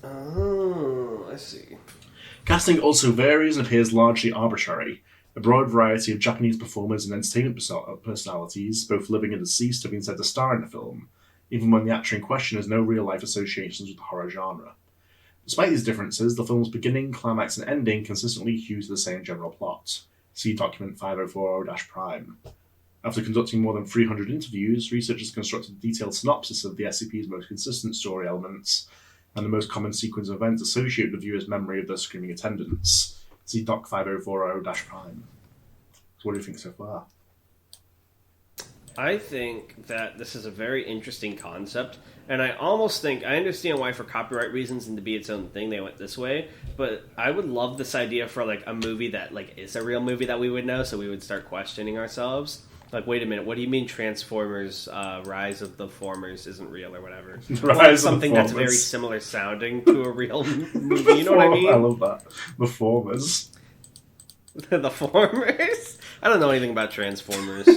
C: Oh, I see.
B: Casting also varies and appears largely arbitrary. A broad variety of Japanese performers and entertainment personalities, both living and deceased, have been said to star in the film, even when the actor in question has no real-life associations with the horror genre. Despite these differences, the film's beginning, climax, and ending consistently hew to the same general plot. See document 5040-Prime. After conducting more than 300 interviews, researchers constructed a detailed synopsis of the SCP's most consistent story elements and the most common sequence of events associated with the viewer's memory of their screaming attendance. See Doc 5040-Prime. So what do you think so far?
C: I think that this is a very interesting concept, and I almost think I understand why, for copyright reasons and to be its own thing, they went this way. But I would love this idea for like a movie that like is a real movie that we would know, so we would start questioning ourselves. Like, wait a minute, what do you mean Transformers: Rise of the Formers isn't real or whatever?
B: Rise
C: something
B: of the
C: that's very
B: Formers.
C: similar sounding to a real movie. You know what I mean?
B: I love that. The Formers.
C: The Formers. I don't know anything about Transformers.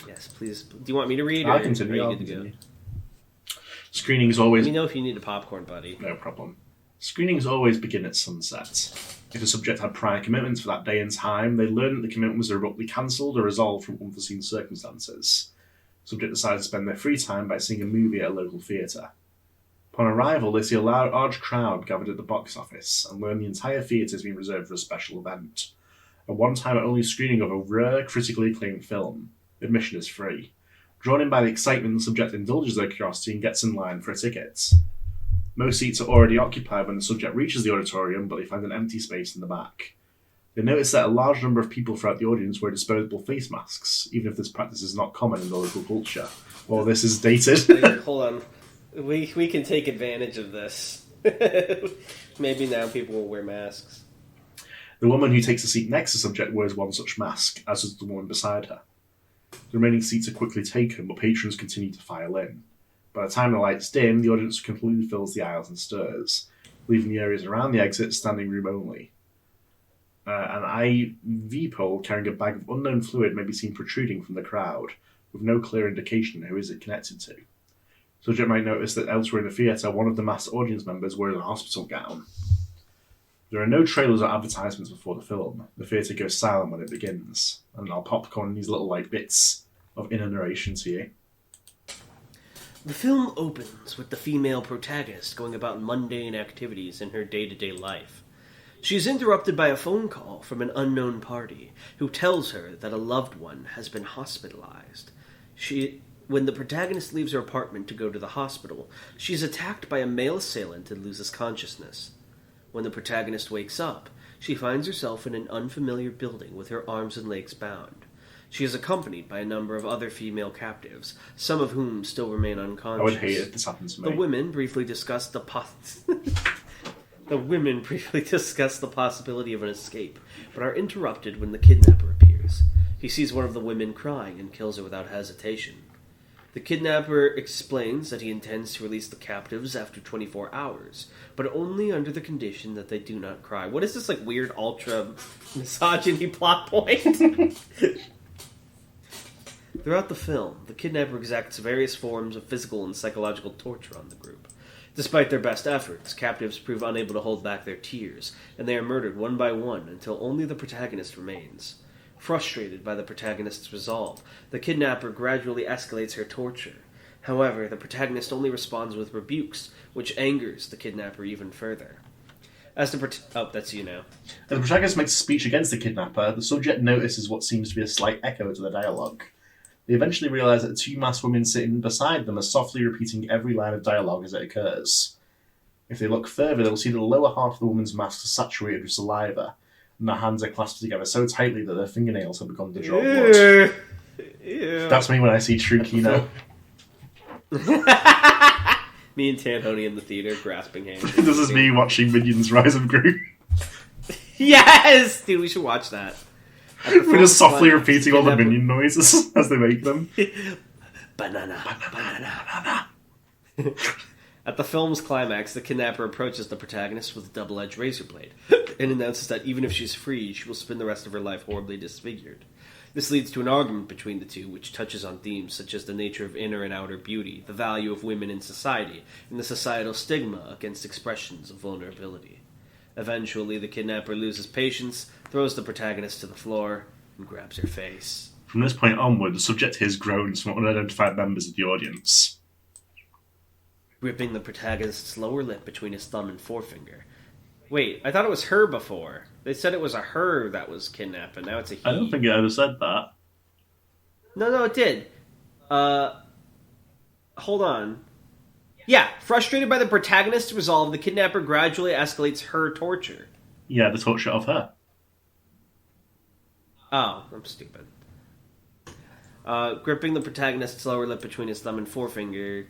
C: Yes, please. Do you want me to read? Or
B: I'll continue.
C: are you good to go?
B: Screenings always...
C: Let me know if you need a popcorn, buddy.
B: No problem. Screenings always begin at sunset. If a subject had prior commitments for that day and time, they learn that the commitment was abruptly cancelled or resolved from unforeseen circumstances. Subject decides to spend their free time by seeing a movie at a local theatre. Upon arrival, they see a large crowd gathered at the box office and learn the entire theatre has been reserved for a special event. A one-time-only screening of a rare, critically acclaimed film. Admission is free. Drawn in by the excitement, the subject indulges their curiosity and gets in line for a ticket. Most seats are already occupied when the subject reaches the auditorium, but they find an empty space in the back. They notice that a large number of people throughout the audience wear disposable face masks, even if this practice is not common in the local culture. Well, this is dated.
C: Wait, hold on. We can take advantage of this. Maybe now people will wear masks.
B: The woman who takes the seat next to the subject wears one such mask, as does the woman beside her. The remaining seats are quickly taken, but patrons continue to file in. By the time the lights dim, the audience completely fills the aisles and stirs, leaving the areas around the exit standing room only. An IV pole carrying a bag of unknown fluid may be seen protruding from the crowd, with no clear indication who is it connected to. Subject might notice that elsewhere in the theatre, one of the masked audience members wears a hospital gown. There are no trailers or advertisements before the film. The theatre goes silent when it begins, and I'll popcorn these little bits of inner narration to you.
C: The film opens with the female protagonist going about mundane activities in her day-to-day life. She is interrupted by a phone call from an unknown party who tells her that a loved one has been hospitalized. When the protagonist leaves her apartment to go to the hospital, she is attacked by a male assailant and loses consciousness. When the protagonist wakes up, she finds herself in an unfamiliar building with her arms and legs bound. She is accompanied by a number of other female captives, some of whom still remain unconscious.
B: I would hate if this happens to me.
C: The women briefly discuss the possibility of an escape, but are interrupted when the kidnapper appears. He sees one of the women crying and kills her without hesitation. The kidnapper explains that he intends to release the captives after 24 hours, but only under the condition that they do not cry. What is this, weird ultra-misogyny plot point? Throughout the film, the kidnapper exacts various forms of physical and psychological torture on the group. Despite their best efforts, captives prove unable to hold back their tears, and they are murdered one by one until only the protagonist remains. Frustrated by the protagonist's resolve, the kidnapper gradually escalates her torture. However, the protagonist only responds with rebukes, which angers the kidnapper even further. That's you now.
B: As the protagonist makes a speech against the kidnapper, the subject notices what seems to be a slight echo to the dialogue. They eventually realise that the two masked women sitting beside them are softly repeating every line of dialogue as it occurs. If they look further, they'll see that the lower half of the woman's mask is saturated with saliva, and their hands are clasped together so tightly that their fingernails have begun to draw blood.
C: Ew.
B: That's me when I see True Kino.
C: Me and Tanhoney in the theater grasping hands.
B: This is me watching Minions Rise of Gru.
C: Yes! Dude, we should watch that.
B: We're just softly repeating all the minion noises as they make them.
C: Banana. At the film's climax, the kidnapper approaches the protagonist with a double-edged razor blade and announces that even if she's free, she will spend the rest of her life horribly disfigured. This leads to an argument between the two, which touches on themes such as the nature of inner and outer beauty, the value of women in society, and the societal stigma against expressions of vulnerability. Eventually, the kidnapper loses patience, throws the protagonist to the floor, and grabs her face.
B: From this point onward, the subject hears groans from unidentified members of the audience.
C: Gripping the protagonist's lower lip between his thumb and forefinger. Wait, I thought it was her before. They said it was a her that was kidnapped, and now it's a he.
B: I don't think it ever said that.
C: No, it did. Hold on. Yeah, frustrated by the protagonist's resolve, the kidnapper gradually escalates her torture.
B: Yeah, the torture of her.
C: Oh, I'm stupid. Gripping the protagonist's lower lip between his thumb and forefinger,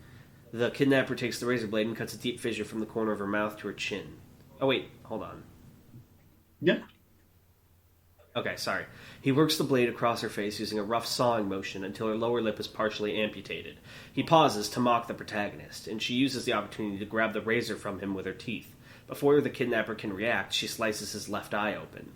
C: the kidnapper takes the razor blade and cuts a deep fissure from the corner of her mouth to her chin. Oh, wait, hold on.
B: Yeah.
C: Okay, sorry. He works the blade across her face using a rough sawing motion until her lower lip is partially amputated. He pauses to mock the protagonist, and she uses the opportunity to grab the razor from him with her teeth. Before the kidnapper can react, she slices his left eye open.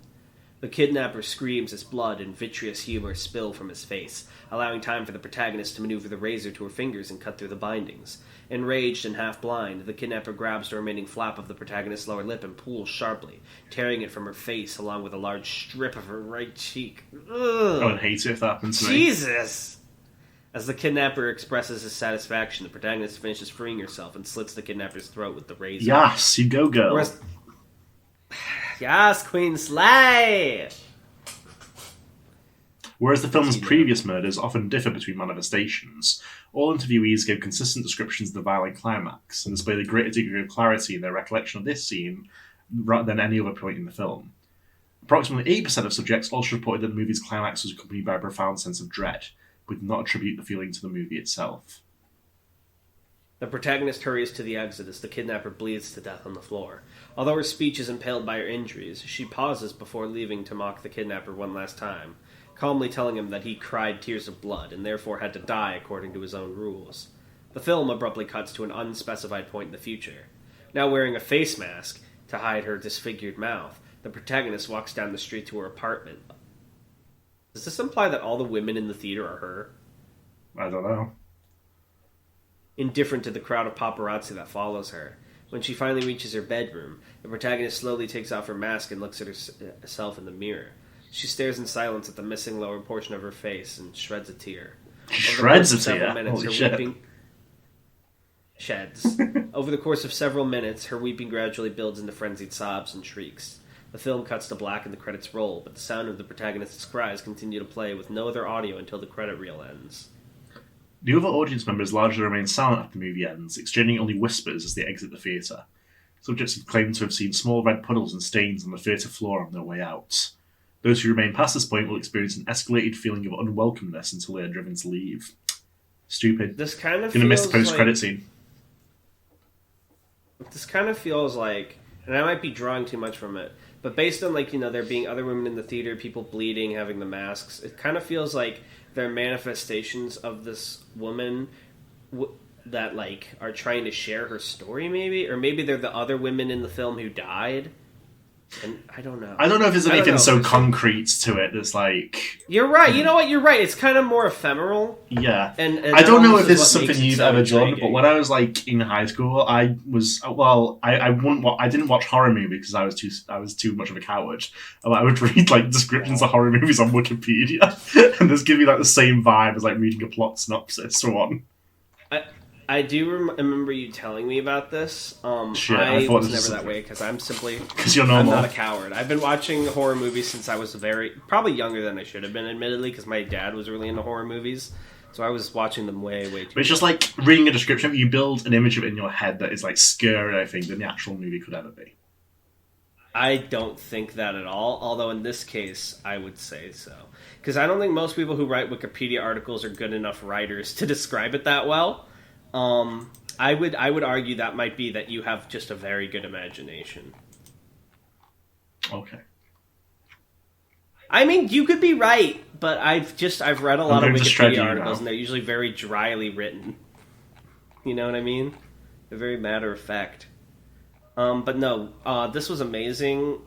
C: The kidnapper screams as blood and vitreous humor spill from his face, allowing time for the protagonist to maneuver the razor to her fingers and cut through the bindings. Enraged and half-blind, the kidnapper grabs the remaining flap of the protagonist's lower lip and pulls sharply, tearing it from her face along with a large strip of her right cheek. Ugh.
B: I would hate it if that happened to me.
C: Jesus! As the kidnapper expresses his satisfaction, the protagonist finishes freeing herself and slits the kidnapper's throat with the razor.
B: Yes, you go, girl.
C: Yes, Queen Slay!
B: Whereas the film's previous murders often differ between manifestations, all interviewees gave consistent descriptions of the violent climax and displayed a greater degree of clarity in their recollection of this scene than any other point in the film. Approximately 8% of subjects also reported that the movie's climax was accompanied by a profound sense of dread, but did not attribute the feeling to the movie itself.
C: The protagonist hurries to the exit as the kidnapper bleeds to death on the floor. Although her speech is impaled by her injuries, she pauses before leaving to mock the kidnapper one last time, calmly telling him that he cried tears of blood and therefore had to die according to his own rules. The film abruptly cuts to an unspecified point in the future. Now wearing a face mask to hide her disfigured mouth, the protagonist walks down the street to her apartment. Does this imply that all the women in the theater are her?
B: I don't know.
C: Indifferent to the crowd of paparazzi that follows her. When she finally reaches her bedroom, the protagonist slowly takes off her mask and looks at herself in the mirror. She stares in silence at the missing lower portion of her face and shreds a tear.
B: Shreds a tear? Holy shit.
C: Weeping sheds. Over the course of several minutes, her weeping gradually builds into frenzied sobs and shrieks. The film cuts to black and the credits roll, but the sound of the protagonist's cries continue to play with no other audio until the credit reel ends.
B: The other audience members largely remain silent after the movie ends, exchanging only whispers as they exit the theatre. Subjects have claimed to have seen small red puddles and stains on the theatre floor on their way out. Those who remain past this point will experience an escalated feeling of unwelcomeness until they are driven to leave. Stupid.
C: This kind of
B: Gonna miss the
C: feels
B: post-credit
C: like,
B: scene.
C: This kind of feels like, and I might be drawing too much from it, but based on, like, you know, there being other women in the theater, people bleeding, having the masks, it kind of feels like they're manifestations of this woman that, like, are trying to share her story, maybe? Or maybe they're the other women in the film who died. And I don't know.
B: I don't know if there's anything so concrete to it that's like...
C: You're right. You know what? You're right. It's kind of more ephemeral.
B: Yeah.
C: And
B: I don't know if this is something you've
C: so
B: ever done,
C: intriguing.
B: but when I was like in high school, I didn't watch horror movies because I was too much of a coward. And I would read like descriptions of horror movies on Wikipedia, and this give me like the same vibe as like reading a plot synopsis or one.
C: I do remember you telling me about this.
B: Shit,
C: I
B: thought
C: was
B: this
C: never
B: was
C: that way because I'm simply...
B: Because you're
C: I'm
B: normal.
C: not a coward. I've been watching horror movies since I was probably younger than I should have been, admittedly, because my dad was really into horror movies. So I was watching them way too
B: But it's just like reading a description, you build an image of it in your head that is like scarier, I think, than the actual movie could ever be.
C: I don't think that at all, although in this case, I would say so. Because I don't think most people who write Wikipedia articles are good enough writers to describe it that well. I would argue that might be that you have just a very good imagination.
B: Okay.
C: I mean, you could be right, but I've read a lot of Wikipedia articles, and they're usually very dryly written. You know what I mean? They're very matter of fact. But no, this was amazing.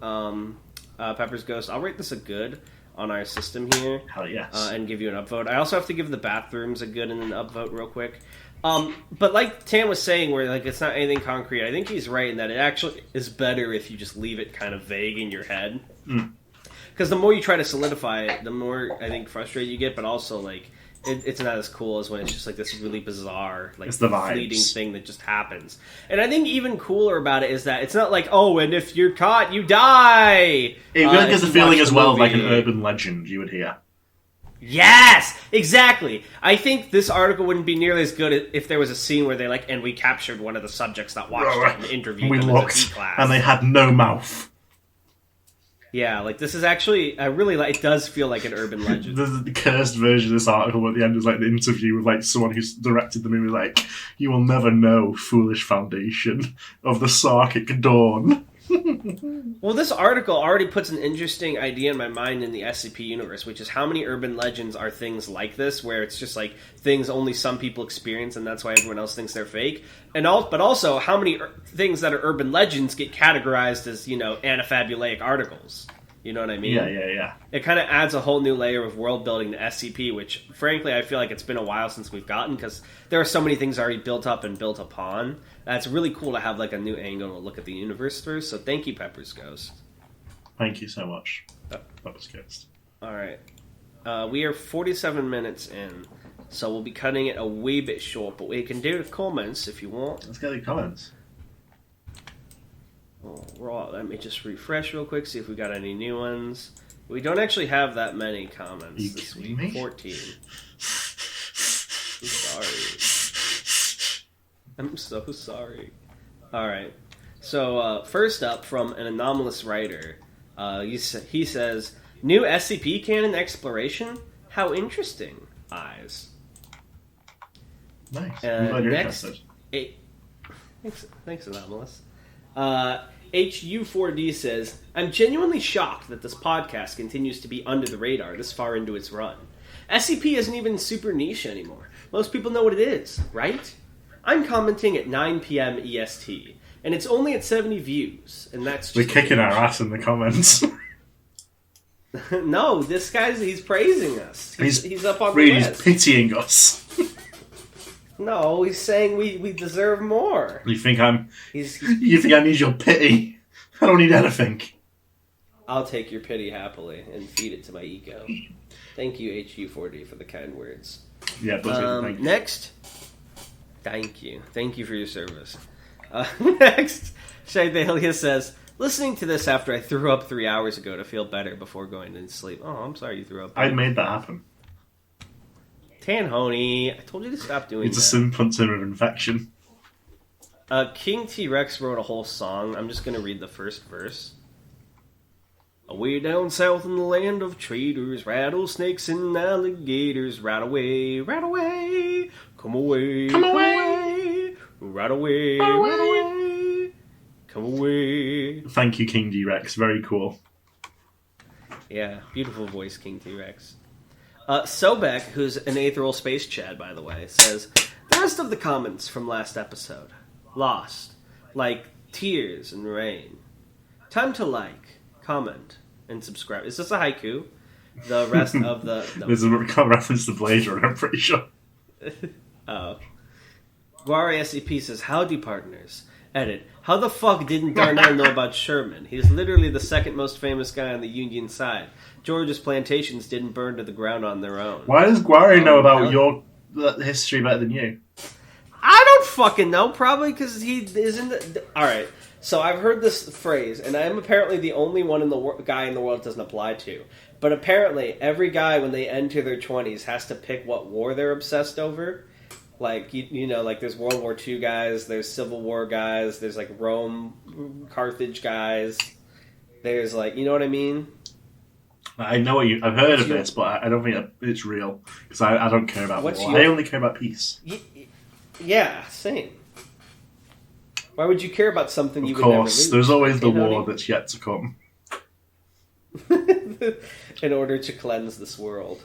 C: Pepper's Ghost. I'll rate this a good on our system here.
B: Hell yes.
C: And give you an upvote. I also have to give the bathrooms a good and an upvote real quick. But like Tan was saying, where like it's not anything concrete, I think he's right in that it actually is better if you just leave it kind of vague in your head. Because the more you try to solidify it, the more I think frustrated you get. But also like it's not as cool as when it's just like this really bizarre, like fleeting thing that just happens. And I think even cooler about it is that it's not like, oh, and if you're caught, you die.
B: It really gives a feeling as well of like an urban legend you would hear.
C: Yes, exactly. I think this article wouldn't be nearly as good if there was a scene where they like, and we captured one of the subjects that watched it and interviewed them in the B-class.
B: And they had no mouth.
C: Yeah, like this is actually, I really like. It does feel like an urban legend.
B: The cursed version of this article at the end is like the interview with like someone who's directed the movie. Like, you will never know, foolish foundation of the Sarkic dawn.
C: Well, this article already puts an interesting idea in my mind in the SCP universe, which is how many urban legends are things like this, where it's just like things only some people experience, and that's why everyone else thinks they're fake. But also how many things that are urban legends get categorized as, you know, anafabulaic articles. You know what I mean?
B: Yeah.
C: It kind of adds a whole new layer of world building to SCP, which, frankly, I feel like it's been a while since we've gotten, because there are so many things already built up and built upon. That's really cool to have like a new angle to look at the universe through. So thank you, Pepper's Ghost.
B: Thank you so much, Pepper's Ghost.
C: All right, we are 47 minutes in, so we'll be cutting it a wee bit short. But we can do the comments if you want.
B: Let's get the comments.
C: All right, let me just refresh real quick, see if we got any new ones. We don't actually have that many comments this week. 14. I'm sorry. I'm so sorry. Alright. So, first up, from an Anomalous writer, he says, new SCP canon exploration? How interesting. Eyes.
B: Nice. I'm glad you're interested.
C: Thanks, Anomalous. HU4D says, I'm genuinely shocked that this podcast continues to be under the radar this far into its run. SCP isn't even super niche anymore. Most people know what it is, right? I'm commenting at 9 p.m. EST, and it's only at 70 views, and that's just...
B: We're kicking our ass in the comments.
C: No, this guy's, he's praising us. He's up on the list.
B: He's pitying us.
C: No, he's saying we deserve more.
B: You think I need your pity? I don't need anything.
C: I'll take your pity happily and feed it to my ego. Thank you, HU4D, for the kind words.
B: Yeah, thank you.
C: Next, thank you for your service. Next, Shaidalia says, listening to this after I threw up 3 hours ago to feel better before going to sleep. Oh, I'm sorry you threw up.
B: I made that happen.
C: Tanhoney, I told you to stop doing that.
B: It's a symptom of infection.
C: King T-Rex wrote a whole song. I'm just going to read the first verse. Away down south in the land of traders, rattlesnakes and alligators, right away, come away, right away, come away.
B: Thank you, King T-Rex. Very cool.
C: Yeah, beautiful voice, King T-Rex. Sobek, who's an Aetheral Space Chad, by the way, says, the rest of the comments from last episode. Lost. Like tears and rain. Time to like, comment, and subscribe. Is this a haiku? The rest of the... No.
B: There's a reference to Blade Runner, I'm pretty sure.
C: Oh. Guari SCP says, howdy, partners. Edit. How the fuck didn't Darnell know about Sherman? He's literally the second most famous guy on the Union side. Georgia's plantations didn't burn to the ground on their own.
B: Why does Guari know about your history better than you?
C: I don't fucking know. Probably because he is in the... Alright, so I've heard this phrase, and I'm apparently the only one in the guy in the world it doesn't apply to. But apparently, every guy, when they enter their 20s, has to pick what war they're obsessed over. Like, you know, like there's World War II guys, there's Civil War guys, there's like Rome, Carthage guys. There's like, you know what I mean?
B: I know what I've heard of this, but I don't think it's real. Because I don't care about war. I only care about peace.
C: Yeah, same. Why would you care about something you would never lose?
B: Of course, there's always the war that's yet to come.
C: In order to cleanse this world.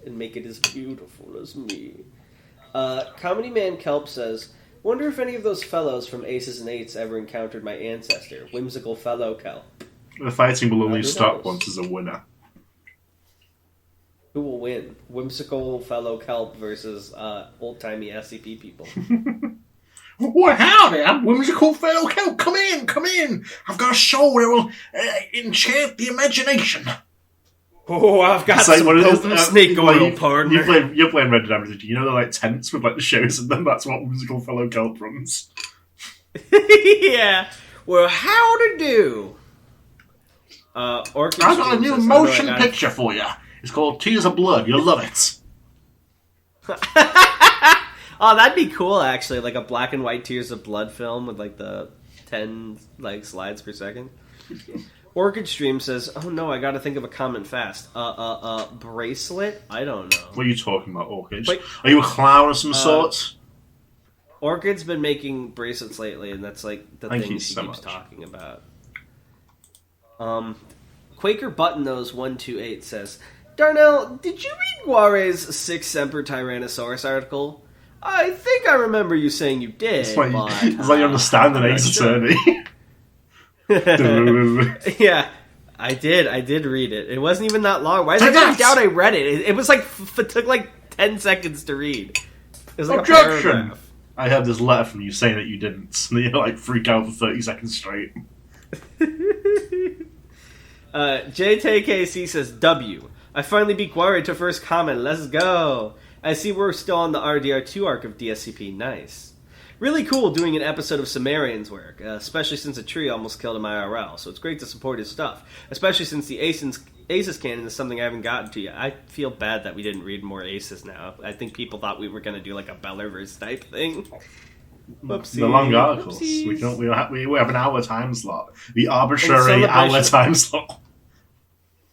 C: And make it as beautiful as me. Comedy Man Kelp says, wonder if any of those fellows from Aces and Eights ever encountered my ancestor, Whimsical Fellow Kelp.
B: The fighting will only start once as a winner.
C: Who will win? Whimsical Fellow Kelp versus old-timey SCP people.
B: Well, howdy, I'm Whimsical Fellow Kelp. Come in, come in. I've got a show that will enchant the imagination.
C: Oh, I've got some potent snake oil, partner.
B: You're playing Red Dead Redemption. You know they're like tents with like the shows, and then that's what Whimsical Fellow Kelp runs.
C: Yeah. Well, how to do? Orchid
B: I've got a new motion picture for you. It's called Tears of Blood. You'll love it.
C: Oh, that'd be cool, actually. Like a black and white Tears of Blood film with like the 10 like slides per second. Orchid Stream says, "Oh no, I got to think of a comment fast. Bracelet? I don't know.
B: What are you talking about, Orchid? Are you a clown of some sort?"
C: Orchid's been making bracelets lately, and that's like the thing she keeps
B: much.
C: talking about. Quaker Button-Nose 128 says, Darnell, did you read Guare's Six Semper Tyrannosaurus article? I think I remember you saying you did.
B: It's like you understand an Ace Attorney.
C: Yeah, I did read it. It wasn't even that long. Why is I doubt I read it? It was like it took like 10 seconds to read. It was like
B: Objection!
C: a paragraph.
B: I had this letter from you saying that you didn't, and you like freak out for 30 seconds straight.
C: JTKC says, W. I finally beat Guare to first comment. Let's go. I see we're still on the RDR2 arc of DSCP. Nice. Really cool doing an episode of Sumerian's work, especially since a tree almost killed him IRL, so it's great to support his stuff, especially since the Aces canon is something I haven't gotten to yet. I feel bad that we didn't read more Aces now. I think people thought we were going to do like a Bellerverse type thing. Whoopsies.
B: The long articles. We have an hour time slot. The arbitrary hour time slot.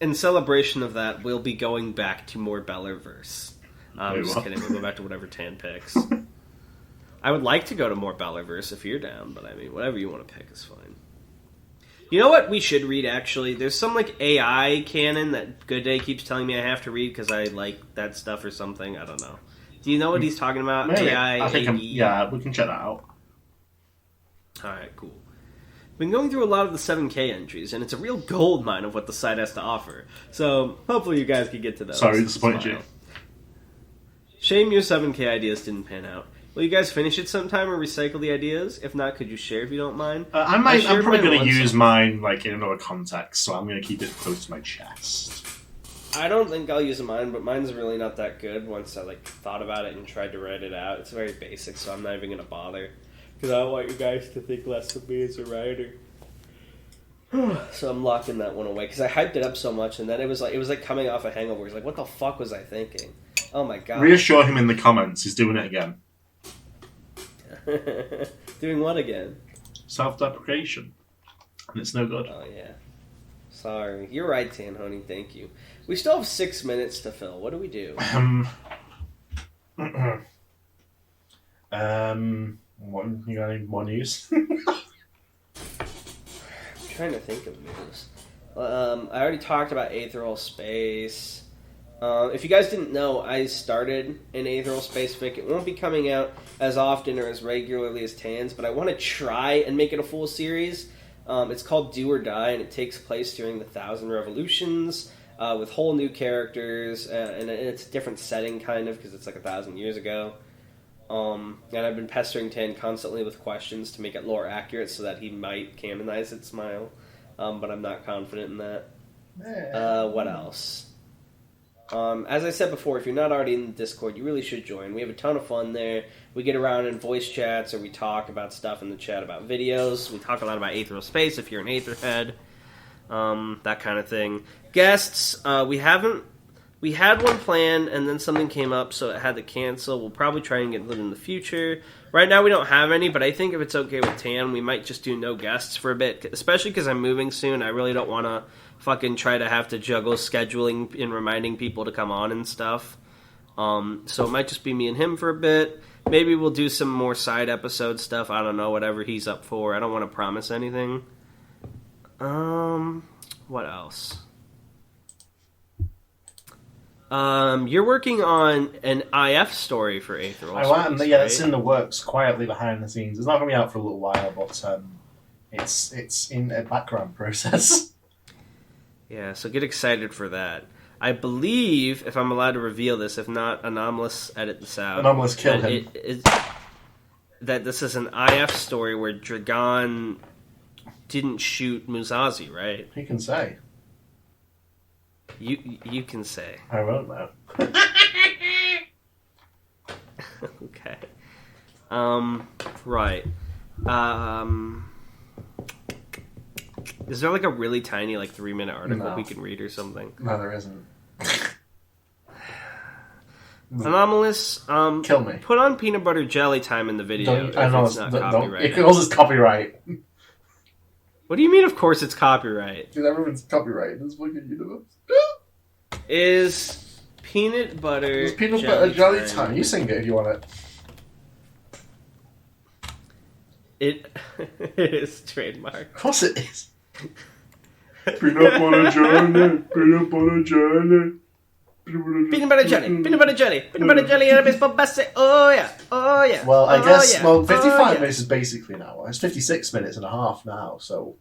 C: In celebration of that, we'll be going back to more Bellerverse. I'm just kidding. We'll go back to whatever Tan picks. I would like to go to more Bellerverse if you're down, but I mean, whatever you want to pick is fine. You know what we should read, actually? There's some, like, AI canon that Good Day keeps telling me I have to read because I like that stuff or something. I don't know. Do you know what he's talking about?
B: Maybe.
C: AI,
B: I think yeah, we can check that out.
C: Alright, cool. Been going through a lot of the 7K entries, and it's a real gold mine of what the site has to offer. So, hopefully you guys can get to those.
B: Sorry, disappointed you.
C: Shame your 7K ideas didn't pan out. Will you guys finish it sometime or recycle the ideas? If not, could you share if you don't mind?
B: I'm probably going to use mine like in another context, so I'm going to keep it close to my chest.
C: I don't think I'll use mine, but mine's really not that good once I thought about it and tried to write it out. It's very basic, so I'm not even going to bother. Because I don't want you guys to think less of me as a writer. So I'm locking that one away, because I hyped it up so much, and then it was like coming off a hangover. He's like, what the fuck was I thinking? Oh my god.
B: Reassure him in the comments, he's doing it again.
C: Doing what again?
B: Self-deprecation. And it's no good.
C: Oh, yeah. Sorry. You're right, Tan Honey. Thank you. We still have 6 minutes to fill. What do we do?
B: What, you got any more news?
C: I'm trying to think of news. I already talked about Aetheral Space. If you guys didn't know, I started an Aetheral Space fic. It won't be coming out as often or as regularly as Tan's, but I want to try and make it a full series. It's called Do or Die, and it takes place during the Thousand Revolutions with whole new characters, and it's a different setting, kind of, because it's like 1,000 years ago. And I've been pestering Tan constantly with questions to make it lore accurate so that he might canonize it, Smile. But I'm not confident in that. What else? As I said before, if you're not already in the Discord, you really should join. We have a ton of fun there. We get around in voice chats, or we talk about stuff in the chat about videos. We talk a lot about Aetheral Space if you're an Aetherhead, that kind of thing. Guests, we had one planned, and then something came up, so it had to cancel. We'll probably try and get them in the future. Right now, we don't have any, but I think if it's okay with Tan, we might just do no guests for a bit, especially because I'm moving soon. I really don't want to fucking try to have to juggle scheduling and reminding people to come on and stuff. So it might just be me and him for a bit. Maybe we'll do some more side episode stuff. I don't know, whatever he's up for. I don't want to promise anything. What else? You're working on an IF story for Aetheral Space,
D: yeah,
C: right?
D: it's in the works quietly behind the scenes. It's not going to be out for a little while, but it's in a background process.
C: Yeah, so get excited for that. I believe, if I'm allowed to reveal this, if not, Anomalous edit this out.
D: Anomalous kill him.
C: That this is an IF story where Dragon didn't shoot Musashi, right?
D: You can say.
C: You can say.
D: I won't know.
C: Okay. Right. Is there like a really tiny, 3-minute article we can read or something?
D: No, there isn't.
C: Anomalous,
D: kill me.
C: Put on peanut butter jelly time in the video if it's not copyrighted.
D: It causes copyright.
C: What do you mean, of course it's copyright?
D: Because everyone's copyrighted in this fucking universe.
C: Is peanut butter
D: It's peanut butter jelly time. You sing it if you want it.
C: It is trademark.
D: Of course it is.
A: Peanut butter jelly, peanut butter jelly.
C: Peanut butter jelly, peanut butter jelly, peanut butter jelly, and a baseball basket. Oh yeah, oh yeah.
D: Well, I guess,
C: yeah.
D: 55 minutes is basically an hour. It's 56 minutes and a half now, so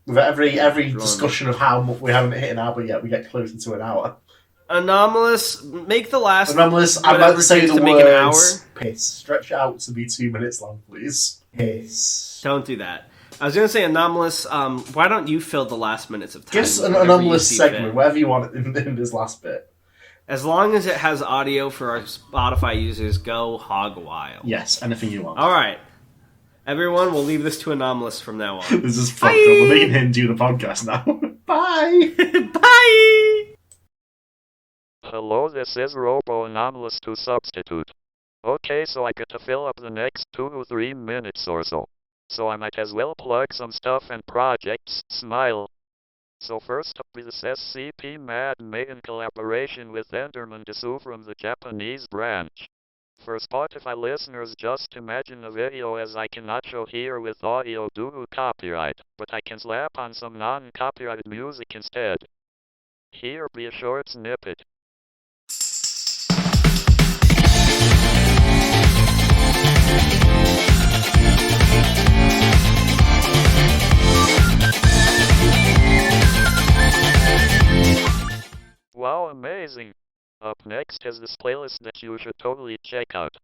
D: with every discussion of how much we haven't hit an hour, but yet we get closer to an hour.
C: Anomalous, make the last.
D: Anomalous, I'm about to say the
C: make an hour.
D: words. Piss. Stretch out to be 2 minutes long, please. Piss.
C: Don't do that. I was going to say, Anomalous, why don't you fill the last minutes of time?
D: Give us an Anomalous segment, whatever you want in this last bit.
C: As long as it has audio for our Spotify users, go hog wild.
D: Yes, anything you want.
C: All right. Everyone, we'll leave this to Anomalous from now on.
D: This is fucked up. We're making him do the podcast now. Bye!
C: Bye!
E: Hello, this is Robo Anomalous to substitute. Okay, so I get to fill up the next 2 to 3 minutes or so. So I might as well plug some stuff and projects, smile. So first up is SCP Mad made in collaboration with Enderman Dessous from the Japanese branch. For Spotify listeners, just imagine a video as I cannot show here with audio due to copyright, but I can slap on some non-copyrighted music instead. Here be a short snippet. Wow, amazing! Up next is this playlist that you should totally check out.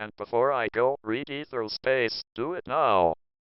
E: And before I go, read Ethereal Space. Do it now.